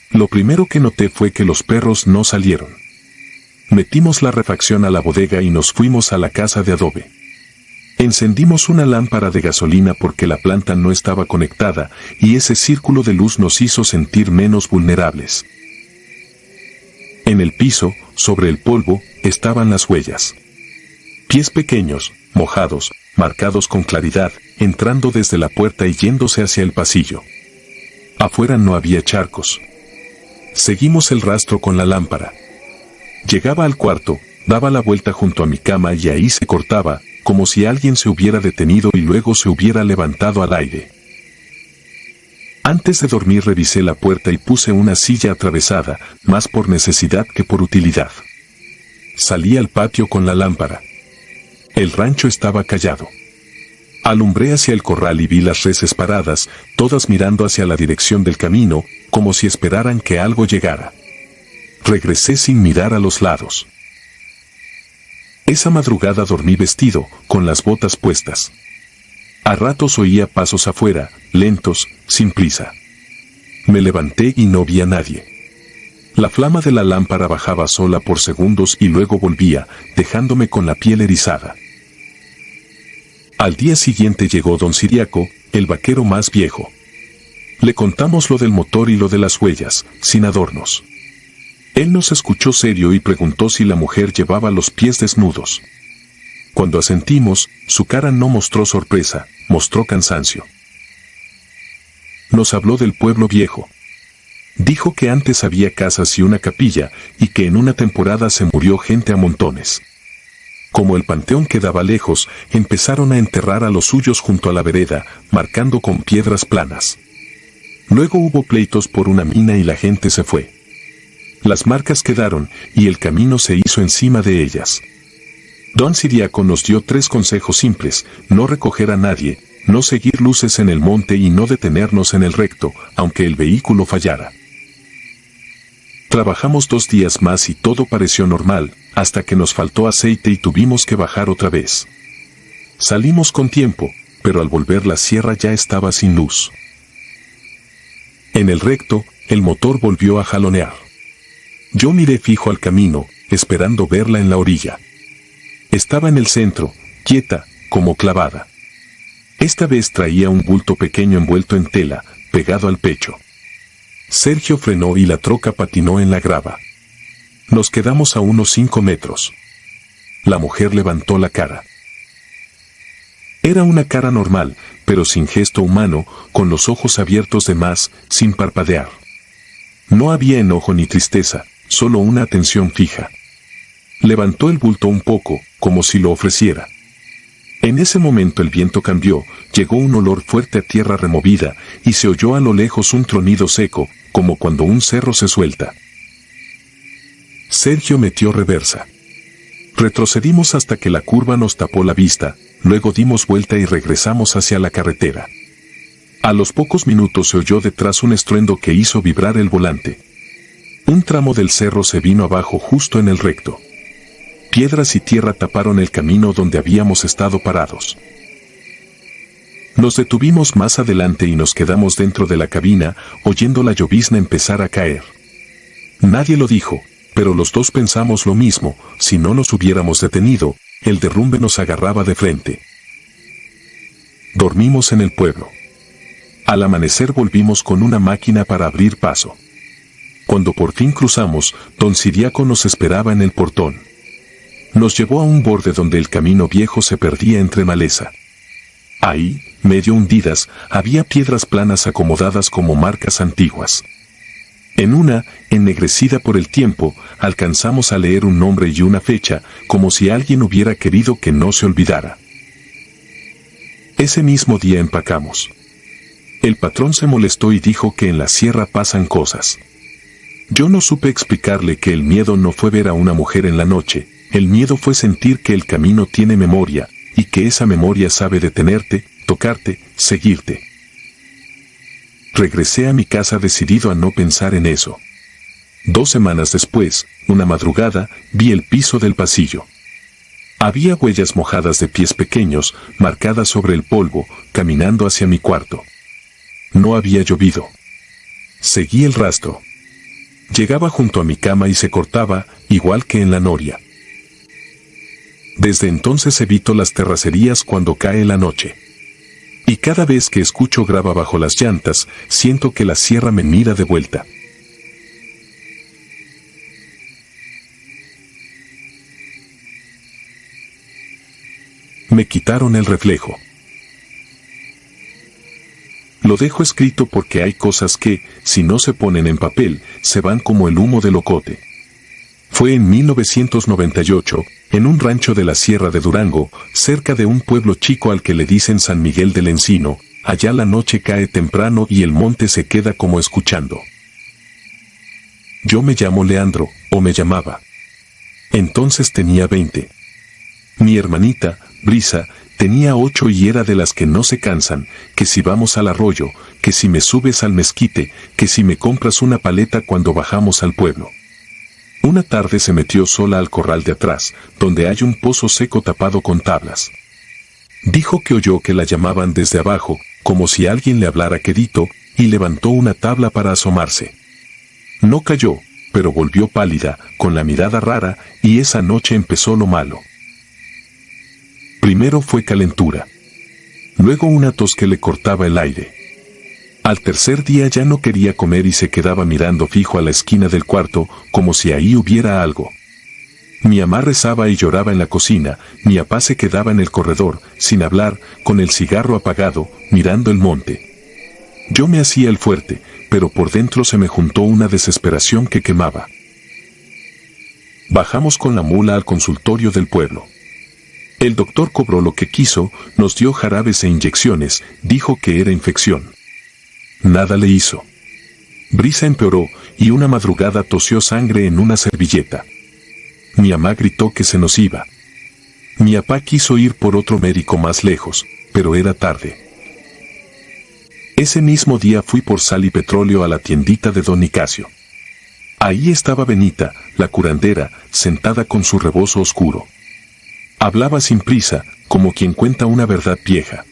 Lo primero que noté fue que los perros no salieron. Metimos la refacción a la bodega y nos fuimos a la casa de adobe. Encendimos una lámpara de gasolina porque la planta no estaba conectada y ese círculo de luz nos hizo sentir menos vulnerables. En el piso, sobre el polvo, estaban las huellas. Pies pequeños, mojados, marcados con claridad, entrando desde la puerta y yéndose hacia el pasillo. Afuera no había charcos. Seguimos el rastro con la lámpara. Llegaba al cuarto, daba la vuelta junto a mi cama y ahí se cortaba, como si alguien se hubiera detenido y luego se hubiera levantado al aire. Antes de dormir revisé la puerta y puse una silla atravesada, más por necesidad que por utilidad. Salí al patio con la lámpara. El rancho estaba callado. Alumbré hacia el corral y vi las reses paradas, todas mirando hacia la dirección del camino, como si esperaran que algo llegara. Regresé sin mirar a los lados. Esa madrugada dormí vestido, con las botas puestas. A ratos oía pasos afuera, lentos, sin prisa. Me levanté y no vi a nadie. La flama de la lámpara bajaba sola por segundos y luego volvía, dejándome con la piel erizada. Al día siguiente llegó don Ciriaco, el vaquero más viejo. Le contamos lo del motor y lo de las huellas, sin adornos. Él nos escuchó serio y preguntó si la mujer llevaba los pies desnudos. Cuando asentimos, su cara no mostró sorpresa, mostró cansancio. Nos habló del pueblo viejo. Dijo que antes había casas y una capilla, y que en una temporada se murió gente a montones. Como el panteón quedaba lejos, empezaron a enterrar a los suyos junto a la vereda, marcando con piedras planas. Luego hubo pleitos por una mina y la gente se fue. Las marcas quedaron, y el camino se hizo encima de ellas. Don Ciriaco nos dio 3 consejos simples: no recoger a nadie, no seguir luces en el monte y no detenernos en el recto, aunque el vehículo fallara. Trabajamos 2 días más y todo pareció normal, hasta que nos faltó aceite y tuvimos que bajar otra vez. Salimos con tiempo, pero al volver la sierra ya estaba sin luz. En el recto, el motor volvió a jalonear. Yo miré fijo al camino, esperando verla en la orilla. Estaba en el centro, quieta, como clavada. Esta vez traía un bulto pequeño envuelto en tela, pegado al pecho. Sergio frenó y la troca patinó en la grava. Nos quedamos a unos 5 metros. La mujer levantó la cara. Era una cara normal, pero sin gesto humano, con los ojos abiertos de más, sin parpadear. No había enojo ni tristeza, solo una atención fija. Levantó el bulto un poco, como si lo ofreciera. En ese momento el viento cambió, llegó un olor fuerte a tierra removida, y se oyó a lo lejos un tronido seco, como cuando un cerro se suelta. Sergio metió reversa. Retrocedimos hasta que la curva nos tapó la vista, luego dimos vuelta y regresamos hacia la carretera. A los pocos minutos se oyó detrás un estruendo que hizo vibrar el volante. Un tramo del cerro se vino abajo justo en el recto. Piedras y tierra taparon el camino donde habíamos estado parados. Nos detuvimos más adelante y nos quedamos dentro de la cabina, oyendo la llovizna empezar a caer. Nadie lo dijo, pero los dos pensamos lo mismo: si no nos hubiéramos detenido, el derrumbe nos agarraba de frente. Dormimos en el pueblo. Al amanecer volvimos con una máquina para abrir paso. Cuando por fin cruzamos, don Ciriaco nos esperaba en el portón. Nos llevó a un borde donde el camino viejo se perdía entre maleza. Ahí, medio hundidas, había piedras planas acomodadas como marcas antiguas. En una, ennegrecida por el tiempo, alcanzamos a leer un nombre y una fecha, como si alguien hubiera querido que no se olvidara. Ese mismo día empacamos. El patrón se molestó y dijo que en la sierra pasan cosas. Yo no supe explicarle que el miedo no fue ver a una mujer en la noche, el miedo fue sentir que el camino tiene memoria, y que esa memoria sabe detenerte, tocarte, seguirte. Regresé a mi casa decidido a no pensar en eso. 2 semanas después, una madrugada, vi el piso del pasillo. Había huellas mojadas de pies pequeños, marcadas sobre el polvo, caminando hacia mi cuarto. No había llovido. Seguí el rastro. Llegaba junto a mi cama y se cortaba, igual que en la noria. Desde entonces evito las terracerías cuando cae la noche. Y cada vez que escucho grava bajo las llantas, siento que la sierra me mira de vuelta. Me quitaron el reflejo. Lo dejo escrito porque hay cosas que, si no se ponen en papel, se van como el humo del ocote. Fue en 1998, en un rancho de la Sierra de Durango, cerca de un pueblo chico al que le dicen San Miguel del Encino. Allá la noche cae temprano y el monte se queda como escuchando. Yo me llamo Leandro, o me llamaba. Entonces tenía 20. Mi hermanita, Brisa, tenía 8 y era de las que no se cansan, que si vamos al arroyo, que si me subes al mezquite, que si me compras una paleta cuando bajamos al pueblo. Una tarde se metió sola al corral de atrás, donde hay un pozo seco tapado con tablas. Dijo que oyó que la llamaban desde abajo, como si alguien le hablara quedito, y levantó una tabla para asomarse. No cayó, pero volvió pálida, con la mirada rara, y esa noche empezó lo malo. Primero fue calentura. Luego una tos que le cortaba el aire. Al tercer día ya no quería comer y se quedaba mirando fijo a la esquina del cuarto, como si ahí hubiera algo. Mi mamá rezaba y lloraba en la cocina, mi papá se quedaba en el corredor, sin hablar, con el cigarro apagado, mirando el monte. Yo me hacía el fuerte, pero por dentro se me juntó una desesperación que quemaba. Bajamos con la mula al consultorio del pueblo. El doctor cobró lo que quiso, nos dio jarabes e inyecciones, dijo que era infección. Nada le hizo. Brisa empeoró, y una madrugada tosió sangre en una servilleta. Mi mamá gritó que se nos iba. Mi papá quiso ir por otro médico más lejos, pero era tarde. Ese mismo día fui por sal y petróleo a la tiendita de don Nicasio. Ahí estaba Benita, la curandera, sentada con su rebozo oscuro. Hablaba sin prisa, como quien cuenta una verdad vieja.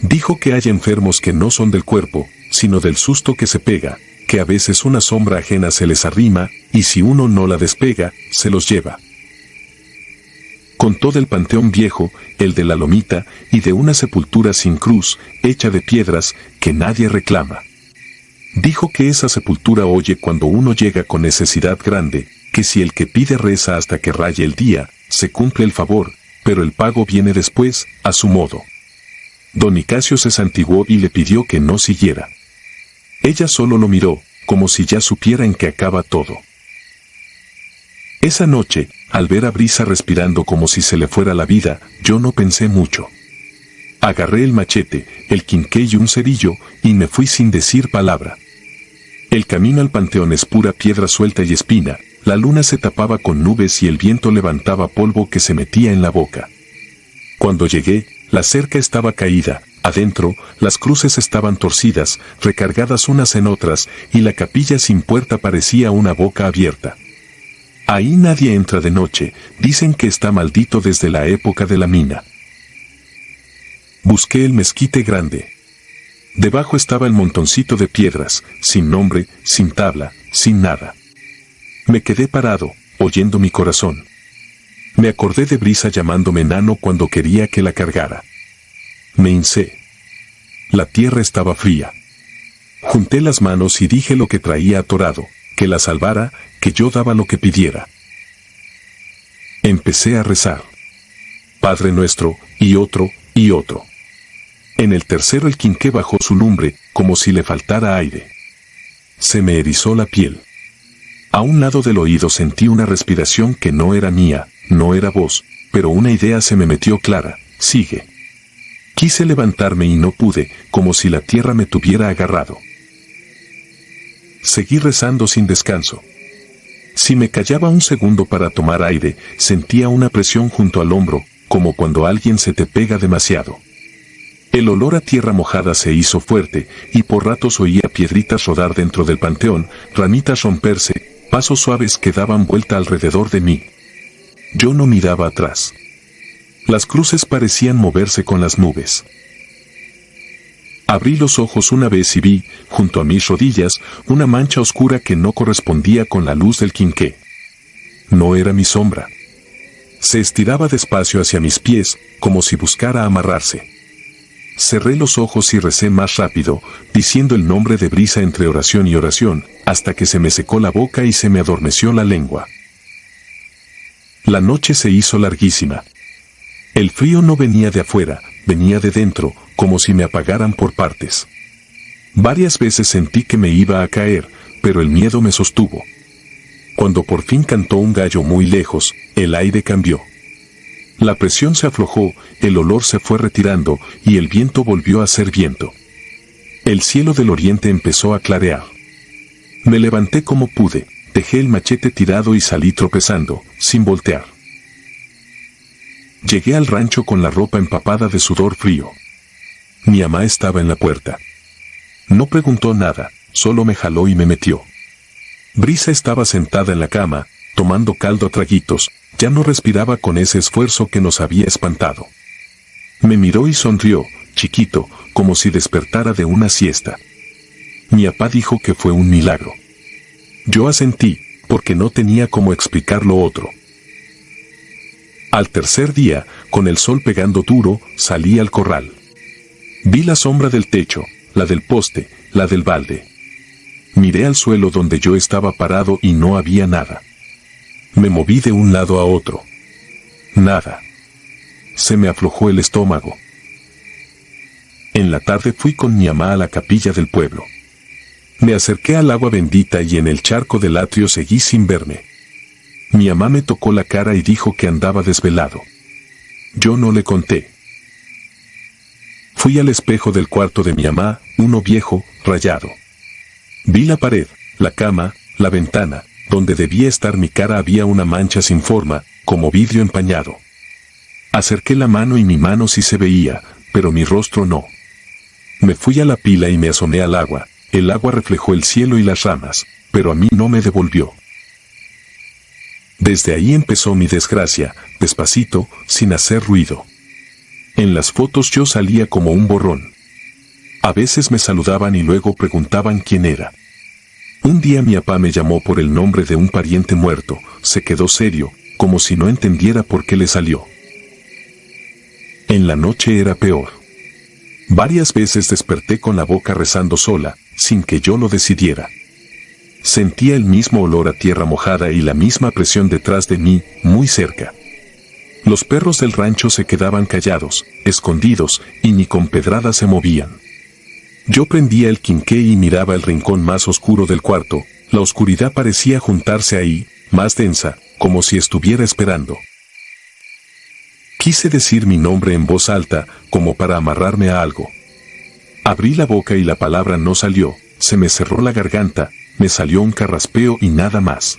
Dijo que hay enfermos que no son del cuerpo, sino del susto que se pega, que a veces una sombra ajena se les arrima, y si uno no la despega, se los lleva. Contó del panteón viejo, el de la lomita, y de una sepultura sin cruz, hecha de piedras, que nadie reclama. Dijo que esa sepultura oye cuando uno llega con necesidad grande, que si el que pide reza hasta que raye el día, se cumple el favor, pero el pago viene después, a su modo. Don Nicasio se santiguó y le pidió que no siguiera. Ella solo lo miró, como si ya supiera en qué acaba todo. Esa noche, al ver a Brisa respirando como si se le fuera la vida, yo no pensé mucho. Agarré el machete, el quinqué y un cerillo, y me fui sin decir palabra. El camino al panteón es pura piedra suelta y espina, la luna se tapaba con nubes y el viento levantaba polvo que se metía en la boca. Cuando llegué, la cerca estaba caída, adentro, las cruces estaban torcidas, recargadas unas en otras, y la capilla sin puerta parecía una boca abierta. Ahí nadie entra de noche, dicen que está maldito desde la época de la mina. Busqué el mezquite grande. Debajo estaba el montoncito de piedras, sin nombre, sin tabla, sin nada. Me quedé parado, oyendo mi corazón. Me acordé de Brisa llamándome enano cuando quería que la cargara. Me hincé. La tierra estaba fría. Junté las manos y dije lo que traía atorado, que la salvara, que yo daba lo que pidiera. Empecé a rezar. Padre Nuestro, y otro, y otro. En el tercero el quinqué bajó su lumbre, como si le faltara aire. Se me erizó la piel. A un lado del oído sentí una respiración que no era mía, no era voz, pero una idea se me metió clara: sigue. Quise levantarme y no pude, como si la tierra me tuviera agarrado. Seguí rezando sin descanso. Si me callaba un segundo para tomar aire, sentía una presión junto al hombro, como cuando alguien se te pega demasiado. El olor a tierra mojada se hizo fuerte, y por ratos oía piedritas rodar dentro del panteón, ramitas romperse, pasos suaves que daban vuelta alrededor de mí. Yo no miraba atrás. Las cruces parecían moverse con las nubes. Abrí los ojos una vez y vi, junto a mis rodillas, una mancha oscura que no correspondía con la luz del quinqué. No era mi sombra. Se estiraba despacio hacia mis pies, como si buscara amarrarse. Cerré los ojos y recé más rápido, diciendo el nombre de Brisa entre oración y oración, hasta que se me secó la boca y se me adormeció la lengua. La noche se hizo larguísima. El frío no venía de afuera, venía de dentro, como si me apagaran por partes. Varias veces sentí que me iba a caer, pero el miedo me sostuvo. Cuando por fin cantó un gallo muy lejos, el aire cambió. La presión se aflojó, el olor se fue retirando y el viento volvió a ser viento. El cielo del oriente empezó a clarear. Me levanté como pude, dejé el machete tirado y salí tropezando, sin voltear. Llegué al rancho con la ropa empapada de sudor frío. Mi mamá estaba en la puerta. No preguntó nada, solo me jaló y me metió. Brisa estaba sentada en la cama, tomando caldo a traguitos, ya no respiraba con ese esfuerzo que nos había espantado. Me miró y sonrió, chiquito, como si despertara de una siesta. Mi papá dijo que fue un milagro. Yo asentí, porque no tenía cómo explicar lo otro. Al tercer día, con el sol pegando duro, salí al corral. Vi la sombra del techo, la del poste, la del balde. Miré al suelo donde yo estaba parado y no había nada. Me moví de un lado a otro. Nada. Se me aflojó el estómago. En la tarde fui con mi mamá a la capilla del pueblo. Me acerqué al agua bendita y en el charco del atrio seguí sin verme. Mi mamá me tocó la cara y dijo que andaba desvelado. Yo no le conté. Fui al espejo del cuarto de mi mamá, uno viejo, rayado. Vi la pared, la cama, la ventana, donde debía estar mi cara había una mancha sin forma, como vidrio empañado. Acerqué la mano y mi mano sí se veía, pero mi rostro no. Me fui a la pila y me asomé al agua. El agua reflejó el cielo y las ramas, pero a mí no me devolvió. Desde ahí empezó mi desgracia, despacito, sin hacer ruido. En las fotos yo salía como un borrón. A veces me saludaban y luego preguntaban quién era. Un día mi papá me llamó por el nombre de un pariente muerto, se quedó serio, como si no entendiera por qué le salió. En la noche era peor. Varias veces desperté con la boca rezando sola, sin que yo lo decidiera. Sentía el mismo olor a tierra mojada y la misma presión detrás de mí, muy cerca. Los perros del rancho se quedaban callados, escondidos, y ni con pedradas se movían. Yo prendía el quinqué y miraba el rincón más oscuro del cuarto, la oscuridad parecía juntarse ahí, más densa, como si estuviera esperando. Quise decir mi nombre en voz alta, como para amarrarme a algo. Abrí la boca y la palabra no salió, se me cerró la garganta, me salió un carraspeo y nada más.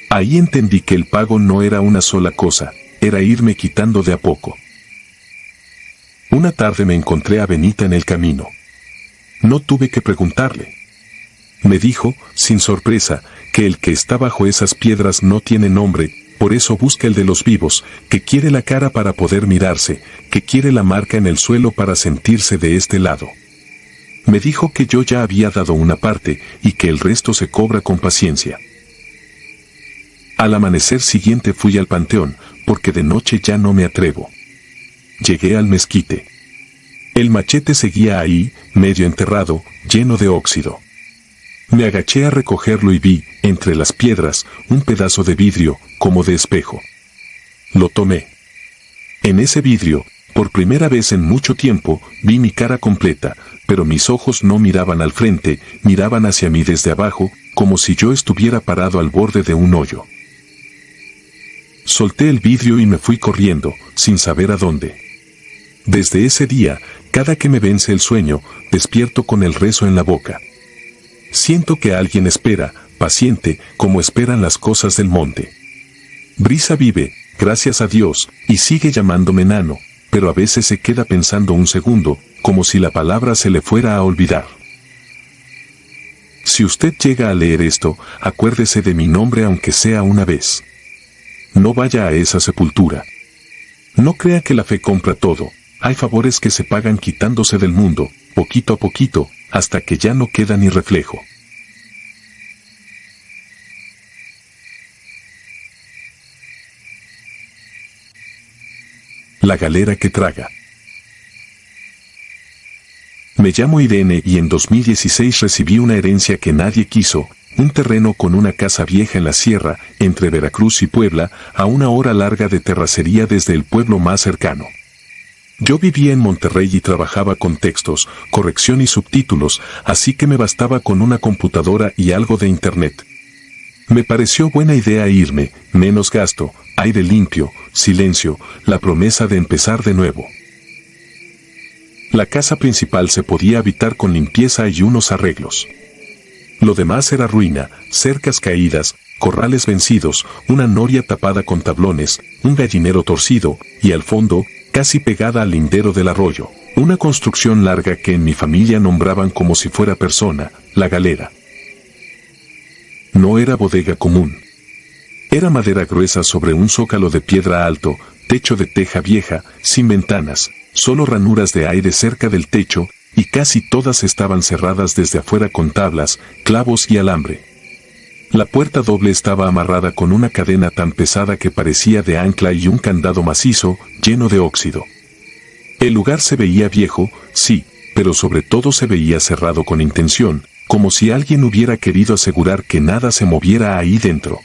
Ahí entendí que el pago no era una sola cosa, era irme quitando de a poco. Una tarde me encontré a Benita en el camino. No tuve que preguntarle. Me dijo, sin sorpresa, que el que está bajo esas piedras no tiene nombre, por eso busca el de los vivos, que quiere la cara para poder mirarse, que quiere la marca en el suelo para sentirse de este lado. Me dijo que yo ya había dado una parte y que el resto se cobra con paciencia. Al amanecer siguiente fui al panteón, porque de noche ya no me atrevo. Llegué al mezquite. El machete seguía ahí, medio enterrado, lleno de óxido. Me agaché a recogerlo y vi, entre las piedras, un pedazo de vidrio, como de espejo. Lo tomé. En ese vidrio, por primera vez en mucho tiempo, vi mi cara completa, pero mis ojos no miraban al frente, miraban hacia mí desde abajo, como si yo estuviera parado al borde de un hoyo. Solté el vidrio y me fui corriendo, sin saber a dónde. Desde ese día, cada que me vence el sueño, despierto con el rezo en la boca. Siento que alguien espera, paciente, como esperan las cosas del monte. Brisa vive, gracias a Dios, y sigue llamándome nano, pero a veces se queda pensando un segundo, como si la palabra se le fuera a olvidar. Si usted llega a leer esto, acuérdese de mi nombre aunque sea una vez. No vaya a esa sepultura. No crea que la fe compra todo, hay favores que se pagan quitándose del mundo, poquito a poquito, hasta que ya no queda ni reflejo. La galera que traga. Me llamo Irene y en 2016 recibí una herencia que nadie quiso, un terreno con una casa vieja en la sierra, entre Veracruz y Puebla, a una hora larga de terracería desde el pueblo más cercano. Yo vivía en Monterrey y trabajaba con textos, corrección y subtítulos, así que me bastaba con una computadora y algo de internet. Me pareció buena idea irme, menos gasto, aire limpio, silencio, la promesa de empezar de nuevo. La casa principal se podía habitar con limpieza y unos arreglos. Lo demás era ruina, cercas caídas, corrales vencidos, una noria tapada con tablones, un gallinero torcido, y al fondo, casi pegada al lindero del arroyo, una construcción larga que en mi familia nombraban como si fuera persona, la galera. No era bodega común. Era madera gruesa sobre un zócalo de piedra alto, techo de teja vieja, sin ventanas, solo ranuras de aire cerca del techo, y casi todas estaban cerradas desde afuera con tablas, clavos y alambre. La puerta doble estaba amarrada con una cadena tan pesada que parecía de ancla y un candado macizo, lleno de óxido. El lugar se veía viejo, sí, pero sobre todo se veía cerrado con intención, como si alguien hubiera querido asegurar que nada se moviera ahí dentro.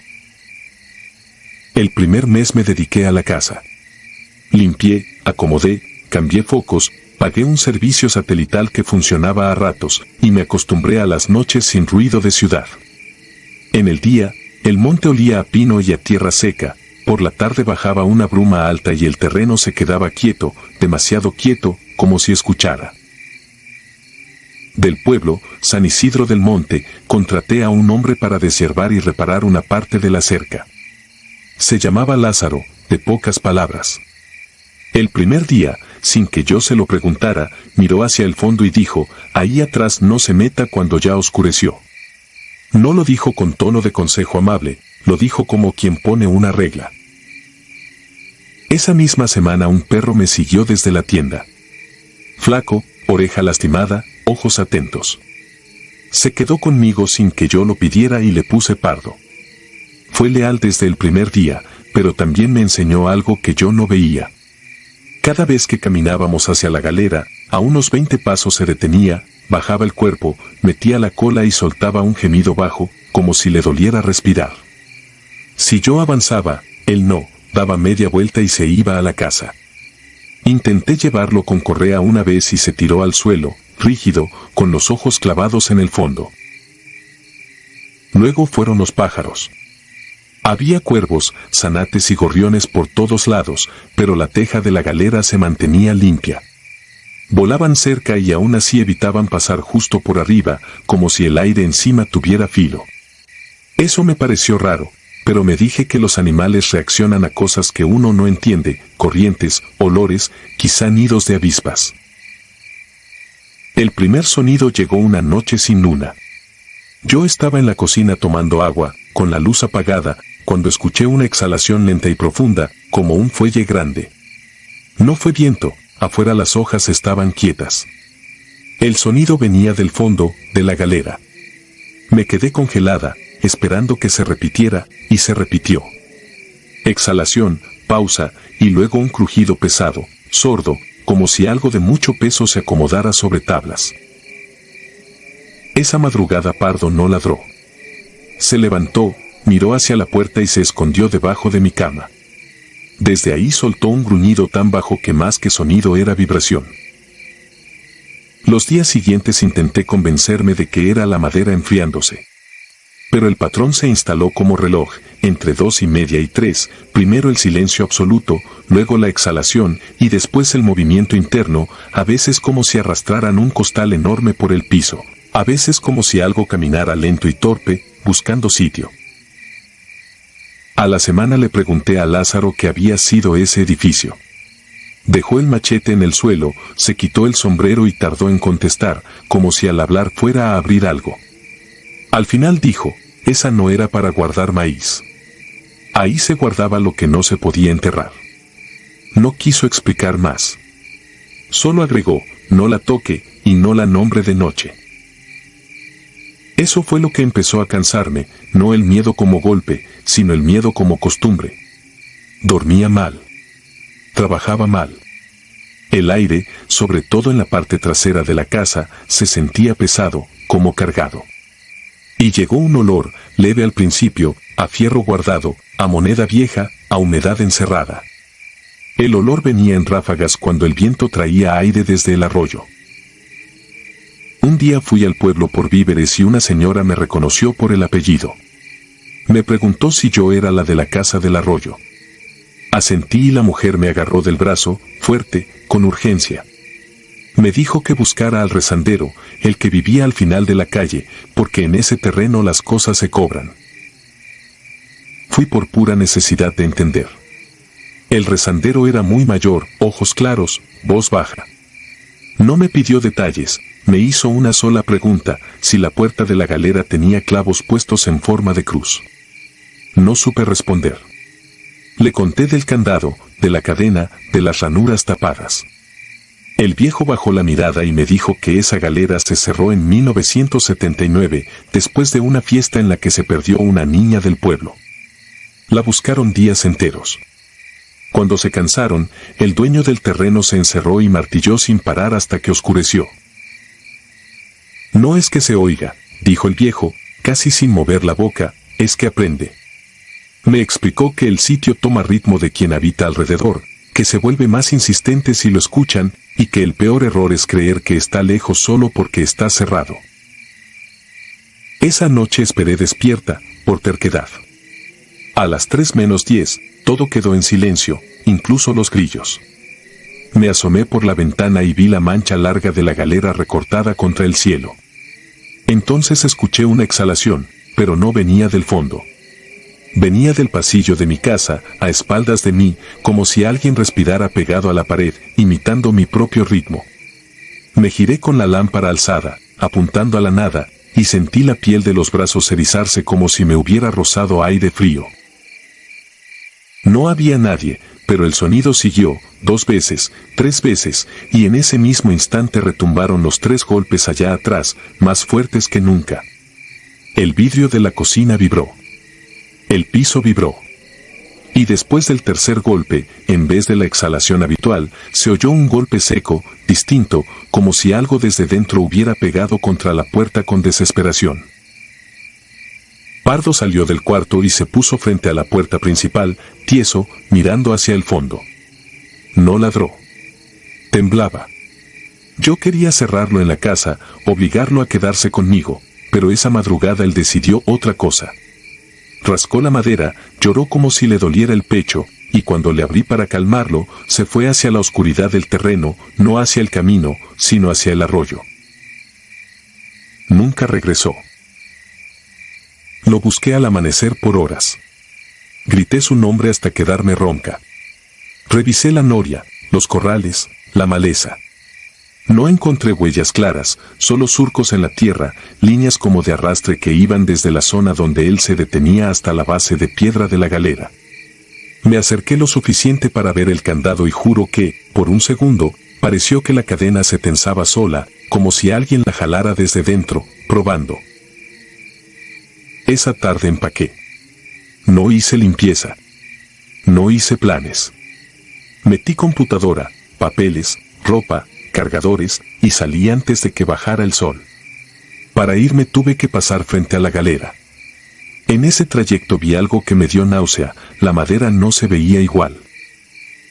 El primer mes me dediqué a la casa. Limpié, acomodé, cambié focos, pagué un servicio satelital que funcionaba a ratos, y me acostumbré a las noches sin ruido de ciudad. En el día, el monte olía a pino y a tierra seca, por la tarde bajaba una bruma alta y el terreno se quedaba quieto, demasiado quieto, como si escuchara. Del pueblo, San Isidro del Monte, contraté a un hombre para deshiervar y reparar una parte de la cerca. Se llamaba Lázaro, de pocas palabras. El primer día, sin que yo se lo preguntara, miró hacia el fondo y dijo, ahí atrás no se meta cuando ya oscureció. No lo dijo con tono de consejo amable, lo dijo como quien pone una regla. Esa misma semana un perro me siguió desde la tienda. Flaco, oreja lastimada, ojos atentos. Se quedó conmigo sin que yo lo pidiera y le puse pardo. Fue leal desde el primer día, pero también me enseñó algo que yo no veía. Cada vez que caminábamos hacia la galera, a unos 20 pasos se detenía, bajaba el cuerpo, metía la cola y soltaba un gemido bajo, como si le doliera respirar. Si yo avanzaba, él no, daba media vuelta y se iba a la casa. Intenté llevarlo con correa una vez y se tiró al suelo, rígido, con los ojos clavados en el fondo. Luego fueron los pájaros. Había cuervos, zanates y gorriones por todos lados, pero la teja de la galera se mantenía limpia. Volaban cerca y aún así evitaban pasar justo por arriba, como si el aire encima tuviera filo. Eso me pareció raro, pero me dije que los animales reaccionan a cosas que uno no entiende, corrientes, olores, quizá nidos de avispas. El primer sonido llegó una noche sin luna. Yo estaba en la cocina tomando agua, con la luz apagada, cuando escuché una exhalación lenta y profunda, como un fuelle grande. No fue viento. Afuera las hojas estaban quietas. El sonido venía del fondo, de la galera. Me quedé congelada, esperando que se repitiera, y se repitió. Exhalación, pausa, y luego un crujido pesado, sordo, como si algo de mucho peso se acomodara sobre tablas. Esa madrugada Pardo no ladró. Se levantó, miró hacia la puerta y se escondió debajo de mi cama. Desde ahí soltó un gruñido tan bajo que más que sonido era vibración. Los días siguientes intenté convencerme de que era la madera enfriándose. Pero el patrón se instaló como reloj, entre 2:30 y 3, primero el silencio absoluto, luego la exhalación y después el movimiento interno, a veces como si arrastraran un costal enorme por el piso, a veces como si algo caminara lento y torpe, buscando sitio. A la semana le pregunté a Lázaro qué había sido ese edificio. Dejó el machete en el suelo, se quitó el sombrero y tardó en contestar, como si al hablar fuera a abrir algo. Al final dijo, esa no era para guardar maíz. Ahí se guardaba lo que no se podía enterrar. No quiso explicar más. Solo agregó, no la toque y no la nombre de noche. Eso fue lo que empezó a cansarme, no el miedo como golpe, sino el miedo como costumbre. Dormía mal. Trabajaba mal. El aire, sobre todo en la parte trasera de la casa, se sentía pesado, como cargado. Y llegó un olor, leve al principio, a fierro guardado, a moneda vieja, a humedad encerrada. El olor venía en ráfagas cuando el viento traía aire desde el arroyo. Un día fui al pueblo por víveres y una señora me reconoció por el apellido. Me preguntó si yo era la de la casa del arroyo. Asentí y la mujer me agarró del brazo, fuerte, con urgencia. Me dijo que buscara al rezandero, el que vivía al final de la calle, porque en ese terreno las cosas se cobran. Fui por pura necesidad de entender. El rezandero era muy mayor, ojos claros, voz baja. No me pidió detalles, me hizo una sola pregunta, si la puerta de la galera tenía clavos puestos en forma de cruz. No supe responder. Le conté del candado, de la cadena, de las ranuras tapadas. El viejo bajó la mirada y me dijo que esa galera se cerró en 1979, después de una fiesta en la que se perdió una niña del pueblo. La buscaron días enteros. Cuando se cansaron, el dueño del terreno se encerró y martilló sin parar hasta que oscureció. No es que se oiga, dijo el viejo, casi sin mover la boca, es que aprende. Me explicó que el sitio toma ritmo de quien habita alrededor, que se vuelve más insistente si lo escuchan, y que el peor error es creer que está lejos solo porque está cerrado. Esa noche esperé despierta, por terquedad. A las 3:10, todo quedó en silencio, incluso los grillos. Me asomé por la ventana y vi la mancha larga de la galera recortada contra el cielo. Entonces escuché una exhalación, pero no venía del fondo. Venía del pasillo de mi casa, a espaldas de mí, como si alguien respirara pegado a la pared, imitando mi propio ritmo. Me giré con la lámpara alzada, apuntando a la nada, y sentí la piel de los brazos erizarse como si me hubiera rozado aire frío. No había nadie, pero el sonido siguió, 2 veces, 3 veces, y en ese mismo instante retumbaron los 3 golpes allá atrás, más fuertes que nunca. El vidrio de la cocina vibró. El piso vibró. Y después del tercer golpe, en vez de la exhalación habitual, se oyó un golpe seco, distinto, como si algo desde dentro hubiera pegado contra la puerta con desesperación. Pardo salió del cuarto y se puso frente a la puerta principal, tieso, mirando hacia el fondo. No ladró. Temblaba. Yo quería cerrarlo en la casa, obligarlo a quedarse conmigo, pero esa madrugada él decidió otra cosa. Rascó la madera, lloró como si le doliera el pecho, y cuando le abrí para calmarlo, se fue hacia la oscuridad del terreno, no hacia el camino, sino hacia el arroyo. Nunca regresó. Lo busqué al amanecer por horas. Grité su nombre hasta quedarme ronca. Revisé la noria, los corrales, la maleza. No encontré huellas claras, solo surcos en la tierra, líneas como de arrastre que iban desde la zona donde él se detenía hasta la base de piedra de la galera. Me acerqué lo suficiente para ver el candado y juro que, por un segundo, pareció que la cadena se tensaba sola, como si alguien la jalara desde dentro, probando. Esa tarde empaqué. No hice limpieza. No hice planes. Metí computadora, papeles, ropa, cargadores, y salí antes de que bajara el sol. Para irme tuve que pasar frente a la galera. En ese trayecto vi algo que me dio náusea, la madera no se veía igual.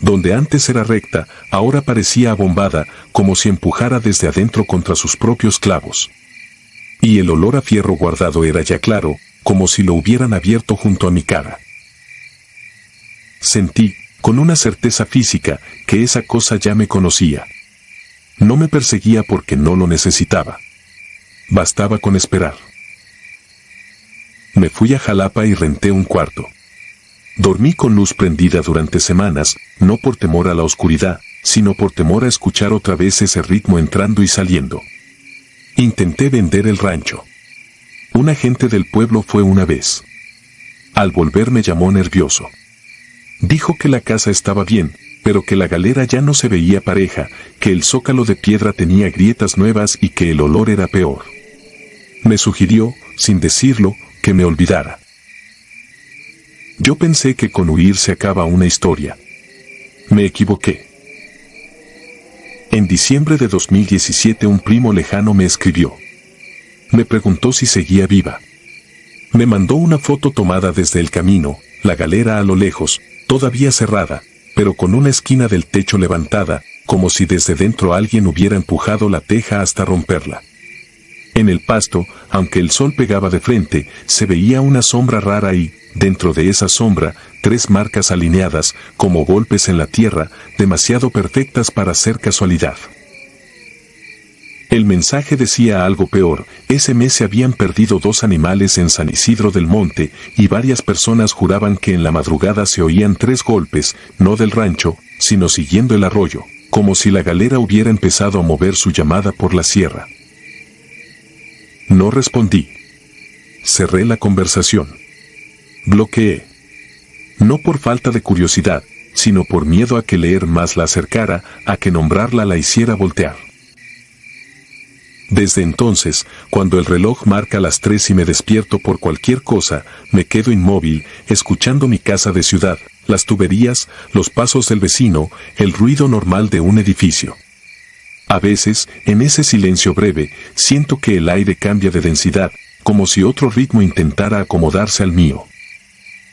Donde antes era recta, ahora parecía abombada, como si empujara desde adentro contra sus propios clavos. Y el olor a fierro guardado era ya claro, como si lo hubieran abierto junto a mi cara. Sentí, con una certeza física, que esa cosa ya me conocía. No me perseguía porque no lo necesitaba. Bastaba con esperar. Me fui a Jalapa y renté un cuarto. Dormí con luz prendida durante semanas, no por temor a la oscuridad, sino por temor a escuchar otra vez ese ritmo entrando y saliendo. Intenté vender el rancho. Un agente del pueblo fue una vez. Al volver me llamó nervioso. Dijo que la casa estaba bien, pero que la galera ya no se veía pareja, que el zócalo de piedra tenía grietas nuevas y que el olor era peor. Me sugirió, sin decirlo, que me olvidara. Yo pensé que con huir se acaba una historia. Me equivoqué. En diciembre de 2017 un primo lejano me escribió. Me preguntó si seguía viva. Me mandó una foto tomada desde el camino, la galera a lo lejos, todavía cerrada, pero con una esquina del techo levantada, como si desde dentro alguien hubiera empujado la teja hasta romperla. En el pasto, aunque el sol pegaba de frente, se veía una sombra rara y, dentro de esa sombra, 3 marcas alineadas, como golpes en la tierra, demasiado perfectas para ser casualidad. El mensaje decía algo peor: ese mes se habían perdido 2 animales en San Isidro del Monte, y varias personas juraban que en la madrugada se oían 3 golpes, no del rancho, sino siguiendo el arroyo, como si la galera hubiera empezado a mover su llamada por la sierra. No respondí. Cerré la conversación. Bloqueé. No por falta de curiosidad, sino por miedo a que leer más la acercara, a que nombrarla la hiciera voltear. Desde entonces, cuando el reloj marca las 3 y me despierto por cualquier cosa, me quedo inmóvil, escuchando mi casa de ciudad, las tuberías, los pasos del vecino, el ruido normal de un edificio. A veces, en ese silencio breve, siento que el aire cambia de densidad, como si otro ritmo intentara acomodarse al mío.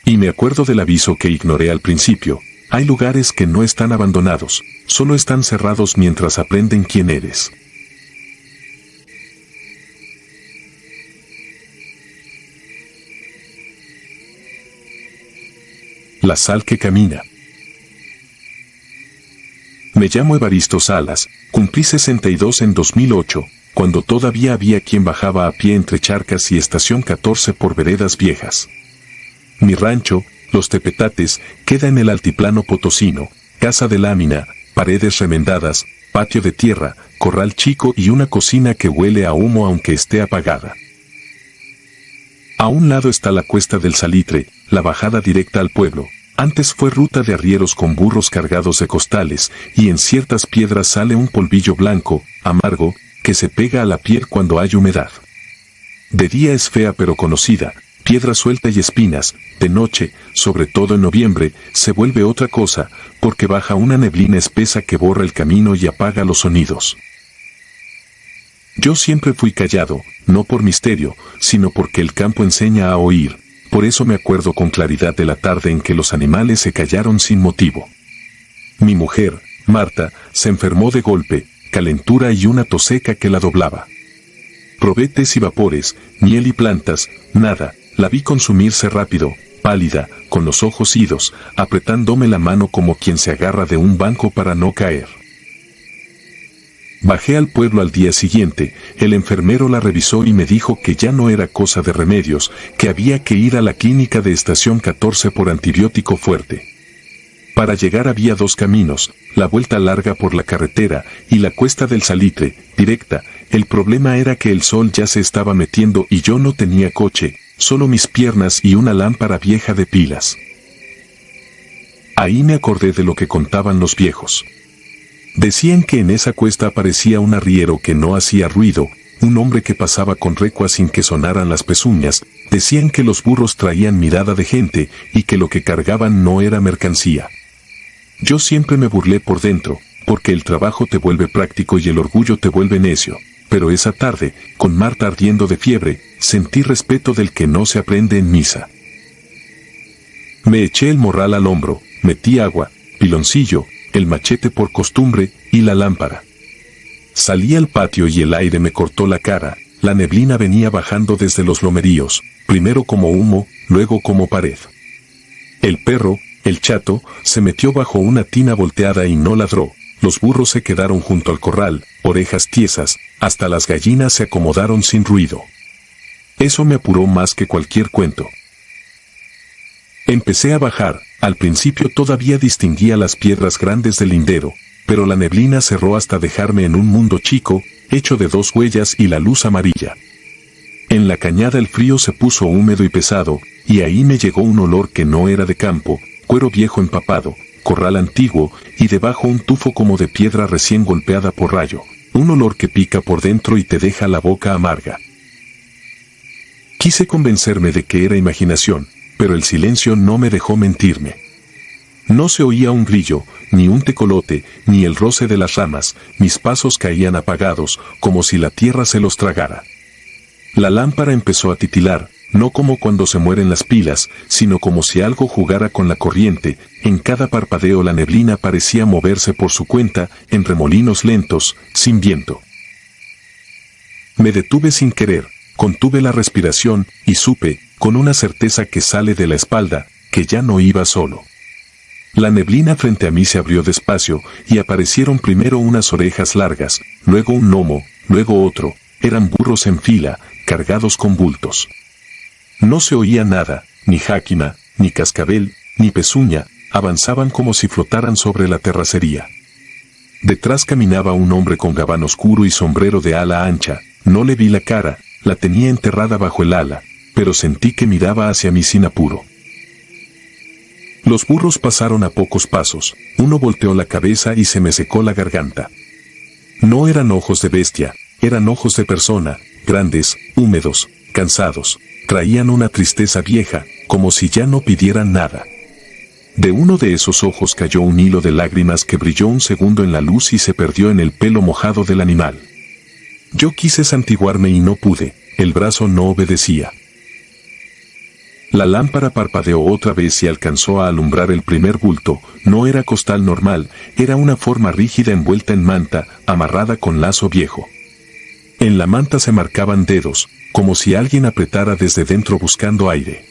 Y me acuerdo del aviso que ignoré al principio: hay lugares que no están abandonados, solo están cerrados mientras aprenden quién eres. La sal que camina. Me llamo Evaristo Salas, cumplí 62 en 2008, cuando todavía había quien bajaba a pie entre Charcas y Estación 14 por veredas viejas. Mi rancho, Los Tepetates, queda en el altiplano potosino: casa de lámina, paredes remendadas, patio de tierra, corral chico y una cocina que huele a humo aunque esté apagada. A un lado está la cuesta del Salitre, la bajada directa al pueblo. Antes fue ruta de arrieros con burros cargados de costales, y en ciertas piedras sale un polvillo blanco, amargo, que se pega a la piel cuando hay humedad. De día es fea pero conocida, piedra suelta y espinas; de noche, sobre todo en noviembre, se vuelve otra cosa, porque baja una neblina espesa que borra el camino y apaga los sonidos. Yo siempre fui callado, no por misterio, sino porque el campo enseña a oír. Por eso me acuerdo con claridad de la tarde en que los animales se callaron sin motivo. Mi mujer, Marta, se enfermó de golpe, calentura y una tos seca que la doblaba. Probé tés y vapores, miel y plantas, nada. La vi consumirse rápido, pálida, con los ojos idos, apretándome la mano como quien se agarra de un banco para no caer. Bajé al pueblo al día siguiente, el enfermero la revisó y me dijo que ya no era cosa de remedios, que había que ir a la clínica de Estación 14 por antibiótico fuerte. Para llegar había 2 caminos, la vuelta larga por la carretera y la cuesta del Salitre, directa. El problema era que el sol ya se estaba metiendo y yo no tenía coche, solo mis piernas y una lámpara vieja de pilas. Ahí me acordé de lo que contaban los viejos. Decían que en esa cuesta aparecía un arriero que no hacía ruido, un hombre que pasaba con recua sin que sonaran las pezuñas. Decían que los burros traían mirada de gente y que lo que cargaban no era mercancía. Yo siempre me burlé por dentro, porque el trabajo te vuelve práctico y el orgullo te vuelve necio. Pero esa tarde, con Marta ardiendo de fiebre, sentí respeto del que no se aprende en misa. Me eché el morral al hombro, metí agua, piloncillo, el machete por costumbre, y la lámpara. Salí al patio y el aire me cortó la cara. La neblina venía bajando desde los lomeríos, primero como humo, luego como pared. El perro, el chato, se metió bajo una tina volteada y no ladró. Los burros se quedaron junto al corral, orejas tiesas, hasta las gallinas se acomodaron sin ruido. Eso me apuró más que cualquier cuento. Empecé a bajar. Al principio todavía distinguía las piedras grandes del lindero, pero la neblina cerró hasta dejarme en un mundo chico, hecho de 2 huellas y la luz amarilla. En la cañada el frío se puso húmedo y pesado, y ahí me llegó un olor que no era de campo: cuero viejo empapado, corral antiguo, y debajo un tufo como de piedra recién golpeada por rayo, un olor que pica por dentro y te deja la boca amarga. Quise convencerme de que era imaginación, pero el silencio no me dejó mentirme. No se oía un grillo, ni un tecolote, ni el roce de las ramas. Mis pasos caían apagados, como si la tierra se los tragara. La lámpara empezó a titilar, no como cuando se mueren las pilas, sino como si algo jugara con la corriente. En cada parpadeo la neblina parecía moverse por su cuenta, en remolinos lentos, sin viento. Me detuve sin querer, contuve la respiración, y supe, con una certeza que sale de la espalda, que ya no iba solo. La neblina frente a mí se abrió despacio, y aparecieron primero unas orejas largas, luego un gnomo, luego otro. Eran burros en fila, cargados con bultos. No se oía nada, ni jáquima, ni cascabel, ni pezuña, avanzaban como si flotaran sobre la terracería. Detrás caminaba un hombre con gabán oscuro y sombrero de ala ancha. No le vi la cara, la tenía enterrada bajo el ala, pero sentí que miraba hacia mí sin apuro. Los burros pasaron a pocos pasos, uno volteó la cabeza y se me secó la garganta. No eran ojos de bestia, eran ojos de persona, grandes, húmedos, cansados, traían una tristeza vieja, como si ya no pidieran nada. De uno de esos ojos cayó un hilo de lágrimas que brilló un segundo en la luz y se perdió en el pelo mojado del animal. Yo quise santiguarme y no pude, el brazo no obedecía. La lámpara parpadeó otra vez y alcanzó a alumbrar el primer bulto. No era costal normal, era una forma rígida envuelta en manta, amarrada con lazo viejo. En la manta se marcaban dedos, como si alguien apretara desde dentro buscando aire.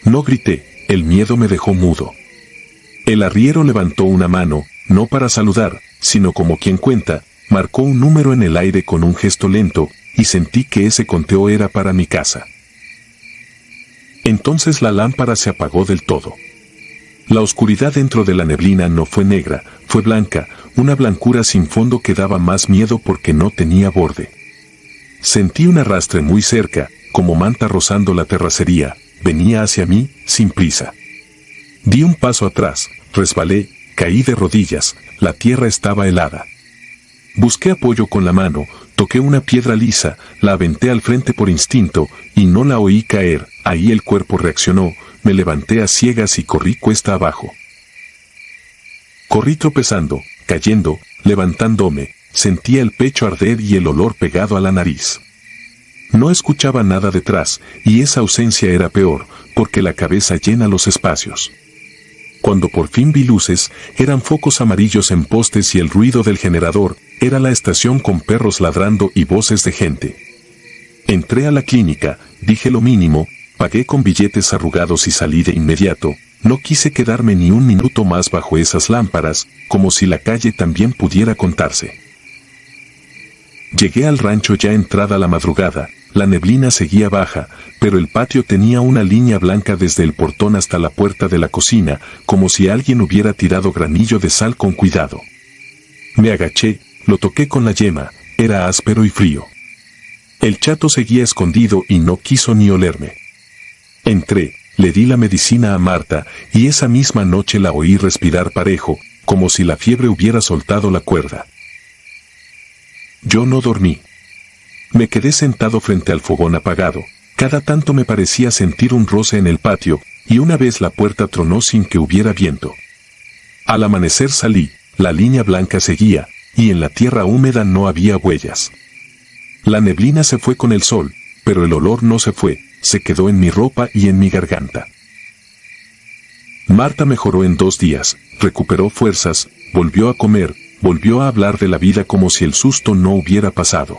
No grité, el miedo me dejó mudo. El arriero levantó una mano, no para saludar, sino como quien cuenta, marcó un número en el aire con un gesto lento, y sentí que ese conteo era para mi casa. Entonces la lámpara se apagó del todo. La oscuridad dentro de la neblina no fue negra, fue blanca, una blancura sin fondo que daba más miedo porque no tenía borde. Sentí un arrastre muy cerca, como manta rozando la terracería, venía hacia mí, sin prisa. Di un paso atrás, resbalé, caí de rodillas, la tierra estaba helada. Busqué apoyo con la mano, toqué una piedra lisa, la aventé al frente por instinto, y no la oí caer. Ahí el cuerpo reaccionó, me levanté a ciegas y corrí cuesta abajo. Corrí tropezando, cayendo, levantándome, sentía el pecho arder y el olor pegado a la nariz. No escuchaba nada detrás, y esa ausencia era peor, porque la cabeza llena los espacios. Cuando por fin vi luces, eran focos amarillos en postes y el ruido del generador, era la estación con perros ladrando y voces de gente. Entré a la clínica, dije lo mínimo, pagué con billetes arrugados y salí de inmediato. No quise quedarme ni un minuto más bajo esas lámparas, como si la calle también pudiera contarse. Llegué al rancho ya entrada la madrugada, la neblina seguía baja, pero el patio tenía una línea blanca desde el portón hasta la puerta de la cocina, como si alguien hubiera tirado granillo de sal con cuidado. Me agaché, lo toqué con la yema, era áspero y frío. El chato seguía escondido y no quiso ni olerme. Entré, le di la medicina a Marta, y esa misma noche la oí respirar parejo, como si la fiebre hubiera soltado la cuerda. Yo no dormí. Me quedé sentado frente al fogón apagado, cada tanto me parecía sentir un roce en el patio, y una vez la puerta tronó sin que hubiera viento. Al amanecer salí, la línea blanca seguía, y en la tierra húmeda no había huellas. La neblina se fue con el sol, pero el olor no se fue, se quedó en mi ropa y en mi garganta. Marta mejoró en 2 días, recuperó fuerzas, volvió a comer, volvió a hablar de la vida como si el susto no hubiera pasado.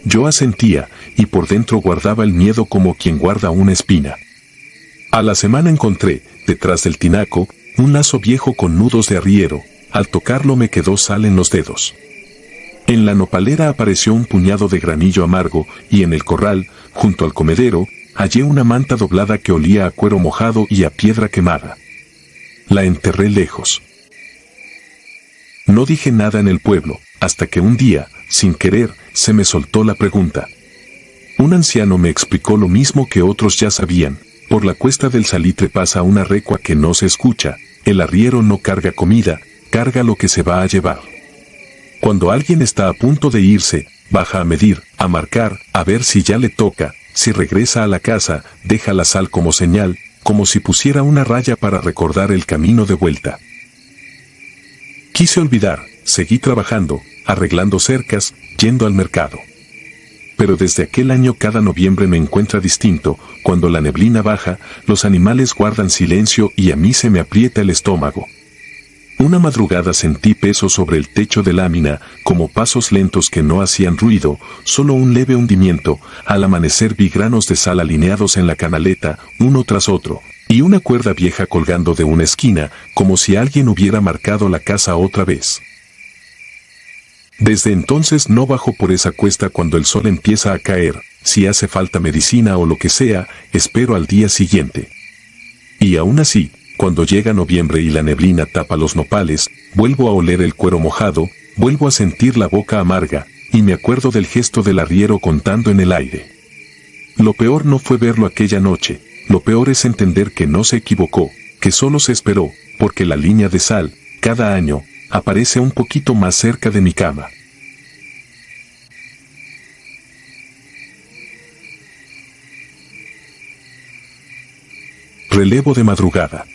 Yo asentía, y por dentro guardaba el miedo como quien guarda una espina. A la semana encontré, detrás del tinaco, un lazo viejo con nudos de arriero. Al tocarlo me quedó sal en los dedos. En la nopalera apareció un puñado de granillo amargo, y en el corral, junto al comedero, hallé una manta doblada que olía a cuero mojado y a piedra quemada. La enterré lejos. No dije nada en el pueblo, hasta que un día, sin querer, se me soltó la pregunta. Un anciano me explicó lo mismo que otros ya sabían. Por la cuesta del salitre pasa una recua que no se escucha, el arriero no carga comida, carga lo que se va a llevar. Cuando alguien está a punto de irse, baja a medir, a marcar, a ver si ya le toca, si regresa a la casa, deja la sal como señal, como si pusiera una raya para recordar el camino de vuelta. Quise olvidar, seguí trabajando, arreglando cercas, yendo al mercado. pero desde aquel año cada noviembre me encuentra distinto. Cuando la neblina baja, los animales guardan silencio y a mí se me aprieta el estómago. Una madrugada sentí peso sobre el techo de lámina, como pasos lentos que no hacían ruido, solo un leve hundimiento. Al amanecer vi granos de sal alineados en la canaleta, uno tras otro, y una cuerda vieja colgando de una esquina, como si alguien hubiera marcado la casa otra vez. Desde entonces no bajo por esa cuesta cuando el sol empieza a caer. Si hace falta medicina o lo que sea, espero al día siguiente. Y aún así, cuando llega noviembre y la neblina tapa los nopales, vuelvo a oler el cuero mojado, vuelvo a sentir la boca amarga, y me acuerdo del gesto del arriero contando en el aire. Lo peor no fue verlo aquella noche, lo peor es entender que no se equivocó, que solo se esperó, porque la línea de sal, cada año, aparece un poquito más cerca de mi cama. Relevo de madrugada.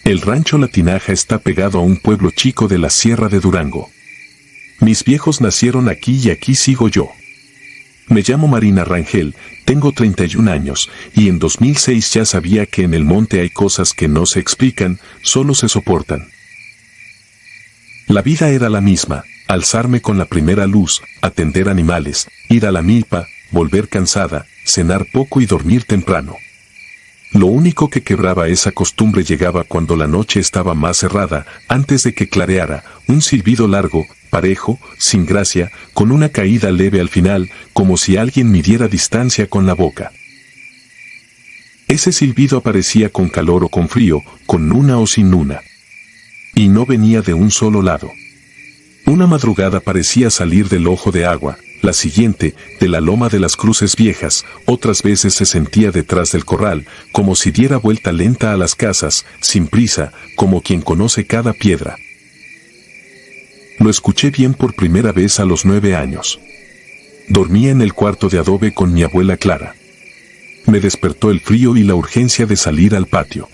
El rancho La Tinaja está pegado a un pueblo chico de la Sierra de Durango. Mis viejos nacieron aquí y aquí sigo yo. Me llamo Marina Rangel, tengo 31 años, y en 2006 ya sabía que en el monte hay cosas que no se explican, solo se soportan. La vida era la misma, alzarme con la primera luz, atender animales, ir a la milpa, volver cansada, cenar poco y dormir temprano. Lo único que quebraba esa costumbre llegaba cuando la noche estaba más cerrada, antes de que clareara, un silbido largo, parejo, sin gracia, con una caída leve al final, como si alguien midiera distancia con la boca. Ese silbido aparecía con calor o con frío, con luna o sin luna. Y no venía de un solo lado. Una madrugada parecía salir del ojo de agua, la siguiente, de la loma de las Cruces Viejas, otras veces se sentía detrás del corral, como si diera vuelta lenta a las casas, sin prisa, como quien conoce cada piedra. Lo escuché bien por primera vez a los 9 años. Dormía en el cuarto de adobe con mi abuela Clara. Me despertó el frío y la urgencia de salir al patio.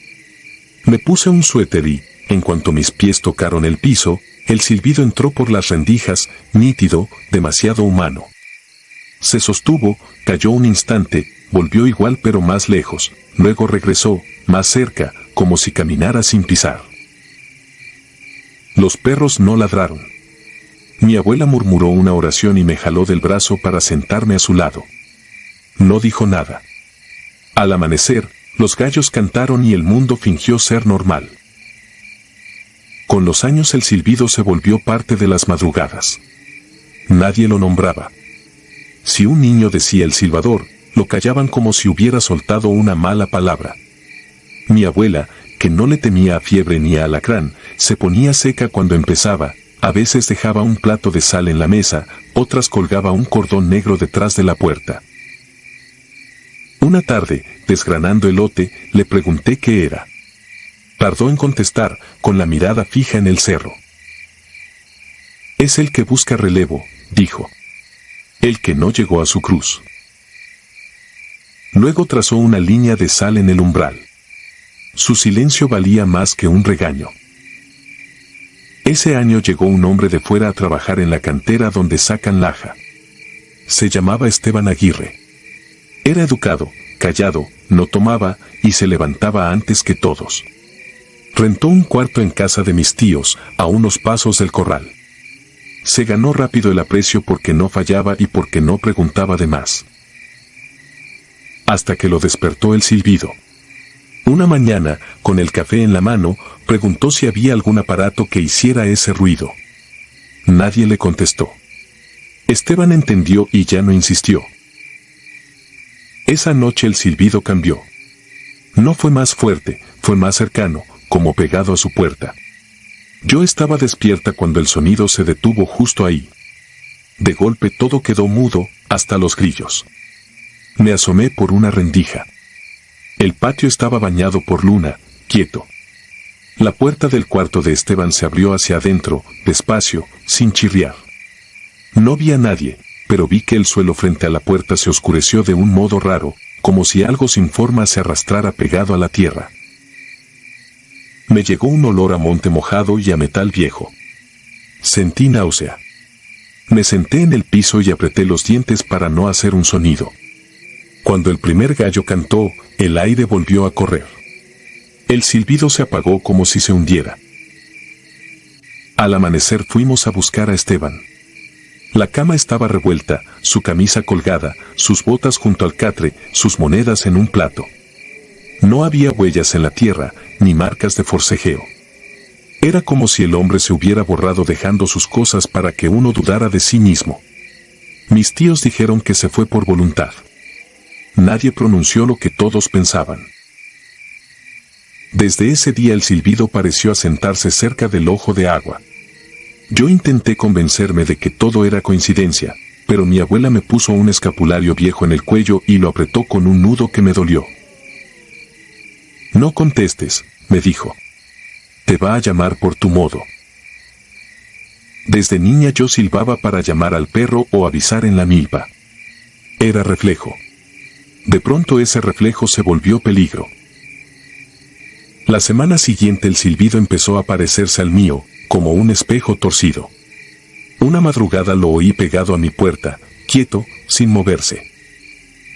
Me puse un suéter y, en cuanto mis pies tocaron el piso, el silbido entró por las rendijas, nítido, demasiado humano. Se sostuvo, cayó un instante, volvió igual pero más lejos, luego regresó, más cerca, como si caminara sin pisar. Los perros no ladraron. Mi abuela murmuró una oración y me jaló del brazo para sentarme a su lado. No dijo nada. Al amanecer, los gallos cantaron y el mundo fingió ser normal. Con los años el silbido se volvió parte de las madrugadas. Nadie lo nombraba. Si un niño decía el silbador, lo callaban como si hubiera soltado una mala palabra. Mi abuela, que no le temía a fiebre ni a alacrán, se ponía seca cuando empezaba, a veces dejaba un plato de sal en la mesa, otras colgaba un cordón negro detrás de la puerta. Una tarde, desgranando elote, le pregunté qué era. Tardó en contestar, con la mirada fija en el cerro. Es el que busca relevo, dijo. El que no llegó a su cruz. Luego trazó una línea de sal en el umbral. Su silencio valía más que un regaño. Ese año llegó un hombre de fuera a trabajar en la cantera donde sacan laja. Se llamaba Esteban Aguirre. Era educado, callado, no tomaba y se levantaba antes que todos. Rentó un cuarto en casa de mis tíos, a unos pasos del corral. Se ganó rápido el aprecio porque no fallaba y porque no preguntaba de más. Hasta que lo despertó el silbido. Una mañana, con el café en la mano, preguntó si había algún aparato que hiciera ese ruido. Nadie le contestó. Esteban entendió y ya no insistió. Esa noche el silbido cambió. No fue más fuerte, fue más cercano, como pegado a su puerta. Yo estaba despierta cuando el sonido se detuvo justo ahí. De golpe todo quedó mudo, hasta los grillos. Me asomé por una rendija. El patio estaba bañado por luna, quieto. La puerta del cuarto de Esteban se abrió hacia adentro, despacio, sin chirriar. No vi a nadie, pero vi que el suelo frente a la puerta se oscureció de un modo raro, como si algo sin forma se arrastrara pegado a la tierra. Me llegó un olor a monte mojado y a metal viejo. Sentí náusea. Me senté en el piso y apreté los dientes para no hacer un sonido. Cuando el primer gallo cantó, el aire volvió a correr. El silbido se apagó como si se hundiera. Al amanecer fuimos a buscar a Esteban. La cama estaba revuelta, su camisa colgada, sus botas junto al catre, sus monedas en un plato. No había huellas en la tierra, ni marcas de forcejeo. Era como si el hombre se hubiera borrado dejando sus cosas para que uno dudara de sí mismo. Mis tíos dijeron que se fue por voluntad. Nadie pronunció lo que todos pensaban. Desde ese día el silbido pareció asentarse cerca del ojo de agua. Yo intenté convencerme de que todo era coincidencia, pero mi abuela me puso un escapulario viejo en el cuello y lo apretó con un nudo que me dolió. No contestes, me dijo. Te va a llamar por tu modo. Desde niña yo silbaba para llamar al perro o avisar en la milpa. Era reflejo. De pronto ese reflejo se volvió peligro. La semana siguiente el silbido empezó a parecerse al mío, como un espejo torcido. Una madrugada lo oí pegado a mi puerta, quieto, sin moverse.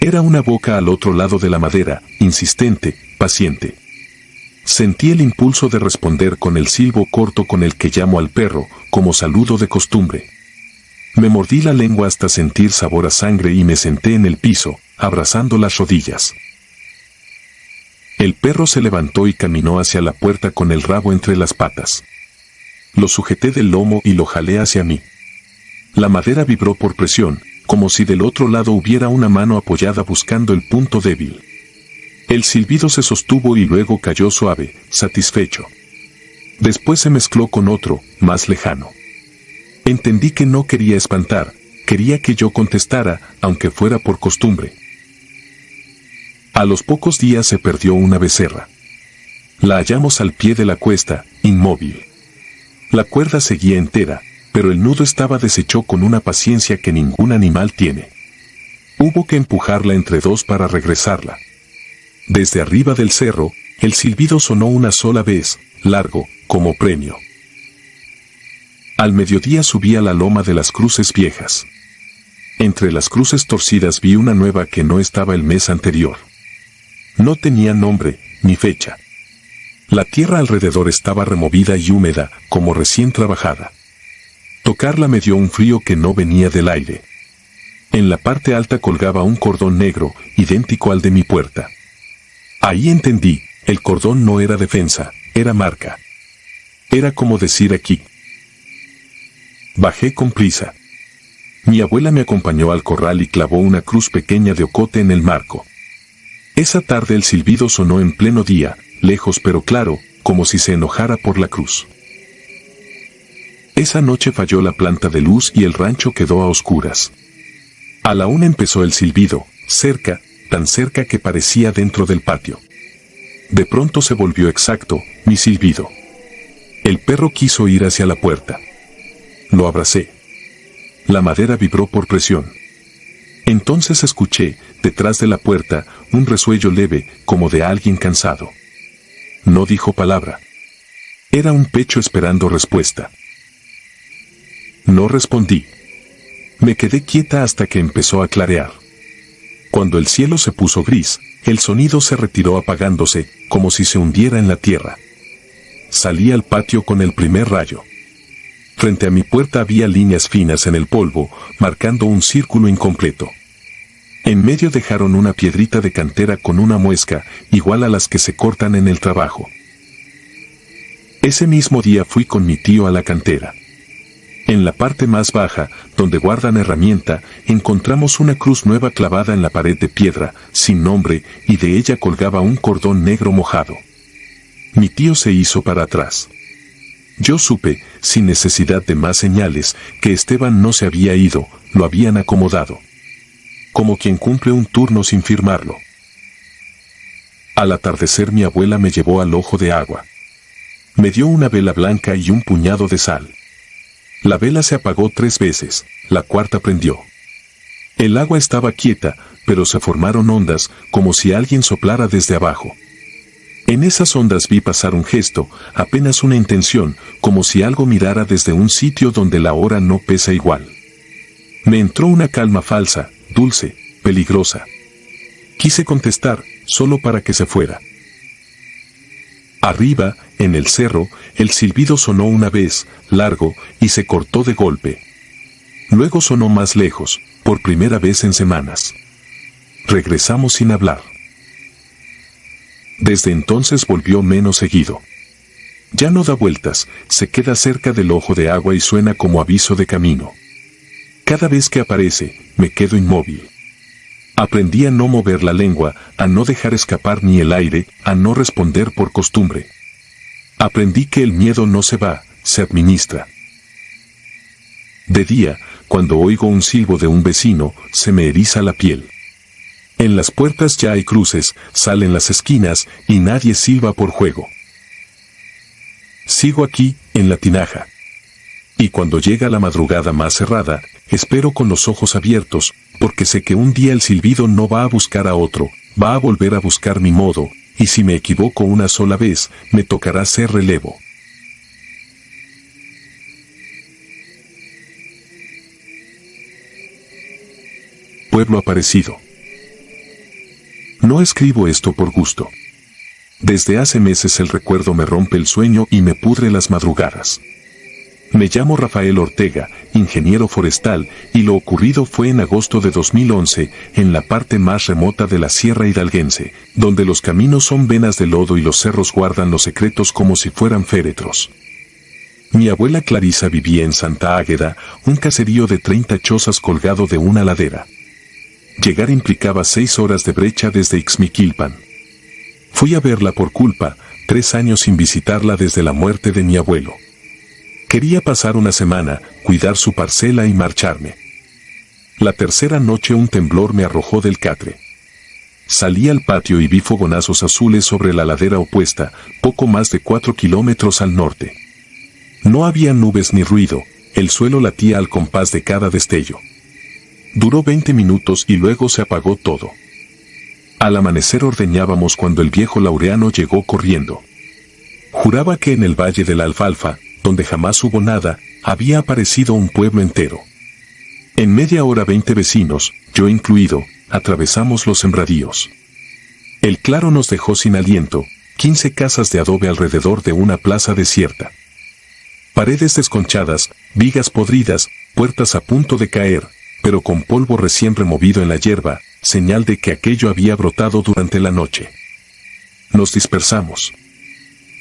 Era una boca al otro lado de la madera, insistente, paciente. Sentí el impulso de responder con el silbo corto con el que llamo al perro, como saludo de costumbre. Me mordí la lengua hasta sentir sabor a sangre y me senté en el piso, abrazando las rodillas. El perro se levantó y caminó hacia la puerta con el rabo entre las patas. Lo sujeté del lomo y lo jalé hacia mí. La madera vibró por presión, como si del otro lado hubiera una mano apoyada buscando el punto débil. El silbido se sostuvo y luego cayó suave, satisfecho. Después se mezcló con otro, más lejano. Entendí que no quería espantar, quería que yo contestara, aunque fuera por costumbre. A los pocos días se perdió una becerra. La hallamos al pie de la cuesta, inmóvil. La cuerda seguía entera, pero el nudo estaba deshecho con una paciencia que ningún animal tiene. Hubo que empujarla entre dos para regresarla. Desde arriba del cerro, el silbido sonó una sola vez, largo, como premio. Al mediodía subí a la loma de las cruces viejas. Entre las cruces torcidas vi una nueva que no estaba el mes anterior. No tenía nombre, ni fecha. La tierra alrededor estaba removida y húmeda, como recién trabajada. Tocarla me dio un frío que no venía del aire. En la parte alta colgaba un cordón negro, idéntico al de mi puerta. Ahí entendí, el cordón no era defensa, era marca. Era como decir aquí. Bajé con prisa. Mi abuela me acompañó al corral y clavó una cruz pequeña de ocote en el marco. Esa tarde el silbido sonó en pleno día, lejos pero claro, como si se enojara por la cruz. Esa noche falló la planta de luz y el rancho quedó a oscuras. A la 1 empezó el silbido, cerca, tan cerca que parecía dentro del patio. De pronto se volvió exacto, mi silbido. El perro quiso ir hacia la puerta. Lo abracé. La madera vibró por presión. Entonces escuché, detrás de la puerta, un resuello leve, como de alguien cansado. No dijo palabra. Era un pecho esperando respuesta. No respondí. Me quedé quieta hasta que empezó a clarear. Cuando el cielo se puso gris, el sonido se retiró apagándose, como si se hundiera en la tierra. Salí al patio con el primer rayo. Frente a mi puerta había líneas finas en el polvo, marcando un círculo incompleto. En medio dejaron una piedrita de cantera con una muesca, igual a las que se cortan en el trabajo. Ese mismo día fui con mi tío a la cantera. En la parte más baja, donde guardan herramienta, encontramos una cruz nueva clavada en la pared de piedra, sin nombre, y de ella colgaba un cordón negro mojado. Mi tío se hizo para atrás. Yo supe, sin necesidad de más señales, que Esteban no se había ido, lo habían acomodado. Como quien cumple un turno sin firmarlo. Al atardecer mi abuela me llevó al ojo de agua. Me dio una vela blanca y un puñado de sal. La vela se apagó 3 veces, la cuarta prendió. El agua estaba quieta, pero se formaron ondas, como si alguien soplara desde abajo. En esas ondas vi pasar un gesto, apenas una intención, como si algo mirara desde un sitio donde la hora no pesa igual. Me entró una calma falsa, dulce, peligrosa. Quise contestar, solo para que se fuera. Arriba, en el cerro, el silbido sonó una vez, largo, y se cortó de golpe. Luego sonó más lejos, por primera vez en semanas. Regresamos sin hablar. Desde entonces volvió menos seguido. Ya no da vueltas, se queda cerca del ojo de agua y suena como aviso de camino. Cada vez que aparece, me quedo inmóvil. Aprendí a no mover la lengua, a no dejar escapar ni el aire, a no responder por costumbre. Aprendí que el miedo no se va, se administra. De día, cuando oigo un silbo de un vecino, se me eriza la piel. En las puertas ya hay cruces, salen las esquinas, y nadie silba por juego. Sigo aquí, en la tinaja. Y cuando llega la madrugada más cerrada, espero con los ojos abiertos, porque sé que un día el silbido no va a buscar a otro, va a volver a buscar mi modo, y si me equivoco una sola vez, me tocará ser relevo. Pueblo aparecido. No escribo esto por gusto. Desde hace meses el recuerdo me rompe el sueño y me pudre las madrugadas. Me llamo Rafael Ortega, ingeniero forestal, y lo ocurrido fue en agosto de 2011, en la parte más remota de la Sierra Hidalguense, donde los caminos son venas de lodo y los cerros guardan los secretos como si fueran féretros. Mi abuela Clarisa vivía en Santa Águeda, un caserío de 30 chozas colgado de una ladera. Llegar implicaba 6 horas de brecha desde Ixmiquilpan. Fui a verla por culpa, 3 años sin visitarla desde la muerte de mi abuelo. Quería pasar una semana, cuidar su parcela y marcharme. La tercera noche un temblor me arrojó del catre. Salí al patio y vi fogonazos azules sobre la ladera opuesta, poco más de 4 kilómetros al norte. No había nubes ni ruido, el suelo latía al compás de cada destello. Duró 20 minutos y luego se apagó todo. Al amanecer ordeñábamos cuando el viejo Laureano llegó corriendo. Juraba que en el Valle de la Alfalfa, donde jamás hubo nada, había aparecido un pueblo entero. En media hora 20 vecinos, yo incluido, atravesamos los sembradíos. El claro nos dejó sin aliento, 15 casas de adobe alrededor de una plaza desierta. Paredes desconchadas, vigas podridas, puertas a punto de caer, pero con polvo recién removido en la hierba, señal de que aquello había brotado durante la noche. Nos dispersamos.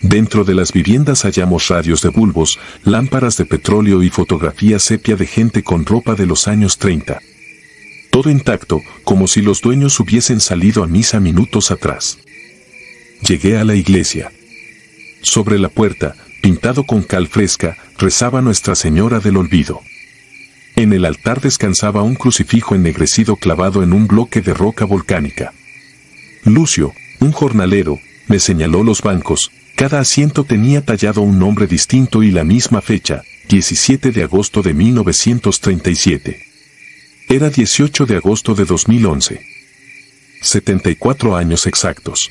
Dentro de las viviendas hallamos radios de bulbos, lámparas de petróleo y fotografías sepia de gente con ropa de los años 30. Todo intacto, como si los dueños hubiesen salido a misa minutos atrás. Llegué a la iglesia. Sobre la puerta, pintado con cal fresca, rezaba Nuestra Señora del Olvido. En el altar descansaba un crucifijo ennegrecido clavado en un bloque de roca volcánica. Lucio, un jornalero, me señaló los bancos. Cada asiento tenía tallado un nombre distinto y la misma fecha, 17 de agosto de 1937. Era 18 de agosto de 2011. 74 años exactos.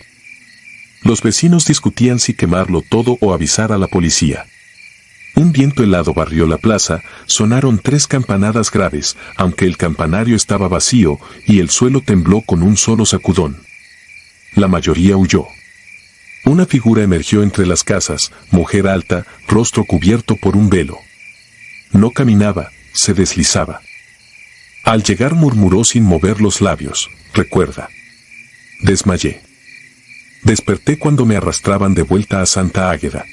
Los vecinos discutían si quemarlo todo o avisar a la policía. Un viento helado barrió la plaza, sonaron 3 campanadas graves, aunque el campanario estaba vacío, y el suelo tembló con un solo sacudón. La mayoría huyó. Una figura emergió entre las casas, mujer alta, rostro cubierto por un velo. No caminaba, se deslizaba. Al llegar murmuró sin mover los labios, recuerda. Desmayé. Desperté cuando me arrastraban de vuelta a Santa Águeda.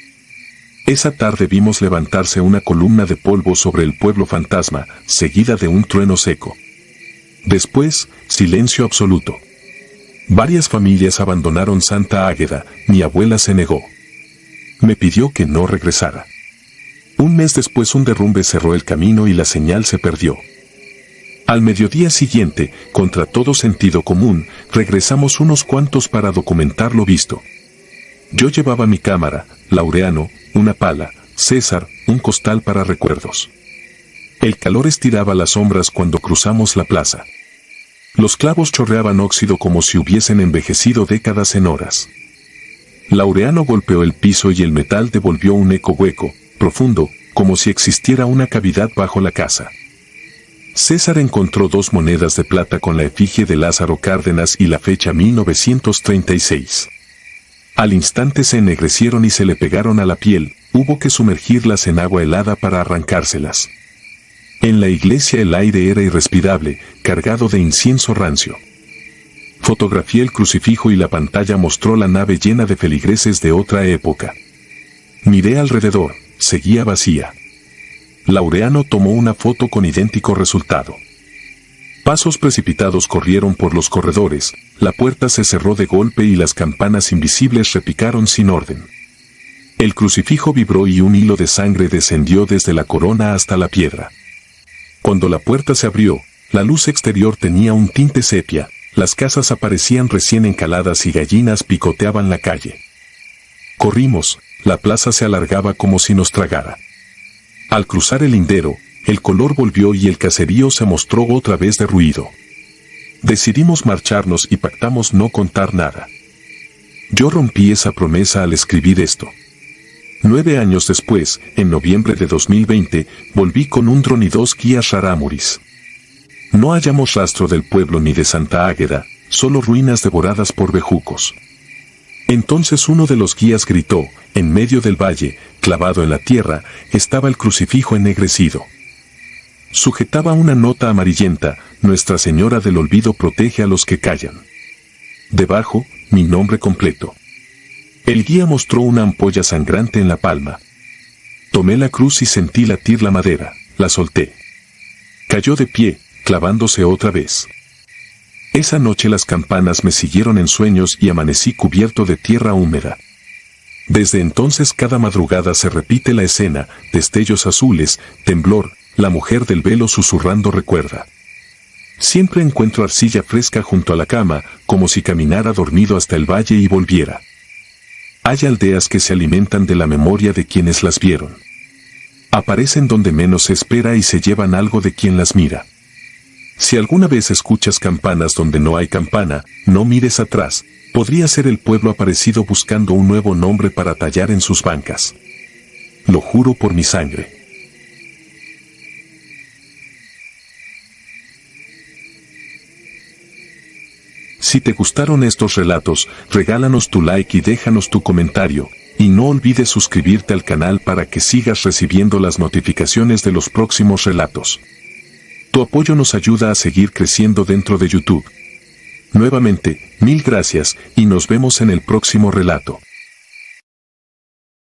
Esa tarde vimos levantarse una columna de polvo sobre el pueblo fantasma, seguida de un trueno seco. Después, silencio absoluto. Varias familias abandonaron Santa Águeda, mi abuela se negó. Me pidió que no regresara. Un mes después un derrumbe cerró el camino y la señal se perdió. Al mediodía siguiente, contra todo sentido común, regresamos unos cuantos para documentar lo visto. Yo llevaba mi cámara, Laureano, una pala, César, un costal para recuerdos. El calor estiraba las sombras cuando cruzamos la plaza. Los clavos chorreaban óxido como si hubiesen envejecido décadas en horas. Laureano golpeó el piso y el metal devolvió un eco hueco, profundo, como si existiera una cavidad bajo la casa. César encontró 2 monedas de plata con la efigie de Lázaro Cárdenas y la fecha 1936. Al instante se ennegrecieron y se le pegaron a la piel, hubo que sumergirlas en agua helada para arrancárselas. En la iglesia el aire era irrespirable, cargado de incienso rancio. Fotografié el crucifijo y la pantalla mostró la nave llena de feligreses de otra época. Miré alrededor, seguía vacía. Laureano tomó una foto con idéntico resultado. Pasos precipitados corrieron por los corredores, la puerta se cerró de golpe y las campanas invisibles repicaron sin orden. El crucifijo vibró y un hilo de sangre descendió desde la corona hasta la piedra. Cuando la puerta se abrió, la luz exterior tenía un tinte sepia, las casas aparecían recién encaladas y gallinas picoteaban la calle. Corrimos, la plaza se alargaba como si nos tragara. Al cruzar el lindero, el color volvió y el caserío se mostró otra vez derruido. Decidimos marcharnos y pactamos no contar nada. Yo rompí esa promesa al escribir esto. 9 años después, en noviembre de 2020, volví con un dron y 2 guías rarámuris. No hallamos rastro del pueblo ni de Santa Águeda, solo ruinas devoradas por bejucos. Entonces uno de los guías gritó, en medio del valle, clavado en la tierra, estaba el crucifijo ennegrecido. Sujetaba una nota amarillenta, Nuestra Señora del Olvido protege a los que callan. Debajo, mi nombre completo. El guía mostró una ampolla sangrante en la palma. Tomé la cruz y sentí latir la madera, la solté. Cayó de pie, clavándose otra vez. Esa noche las campanas me siguieron en sueños y amanecí cubierto de tierra húmeda. Desde entonces cada madrugada se repite la escena, destellos azules, temblor, la mujer del velo susurrando recuerda. Siempre encuentro arcilla fresca junto a la cama, como si caminara dormido hasta el valle y volviera. Hay aldeas que se alimentan de la memoria de quienes las vieron. Aparecen donde menos se espera y se llevan algo de quien las mira. Si alguna vez escuchas campanas donde no hay campana, no mires atrás, podría ser el pueblo aparecido buscando un nuevo nombre para tallar en sus bancas. Lo juro por mi sangre. Si te gustaron estos relatos, regálanos tu like y déjanos tu comentario, y no olvides suscribirte al canal para que sigas recibiendo las notificaciones de los próximos relatos. Tu apoyo nos ayuda a seguir creciendo dentro de YouTube. Nuevamente, mil gracias y nos vemos en el próximo relato.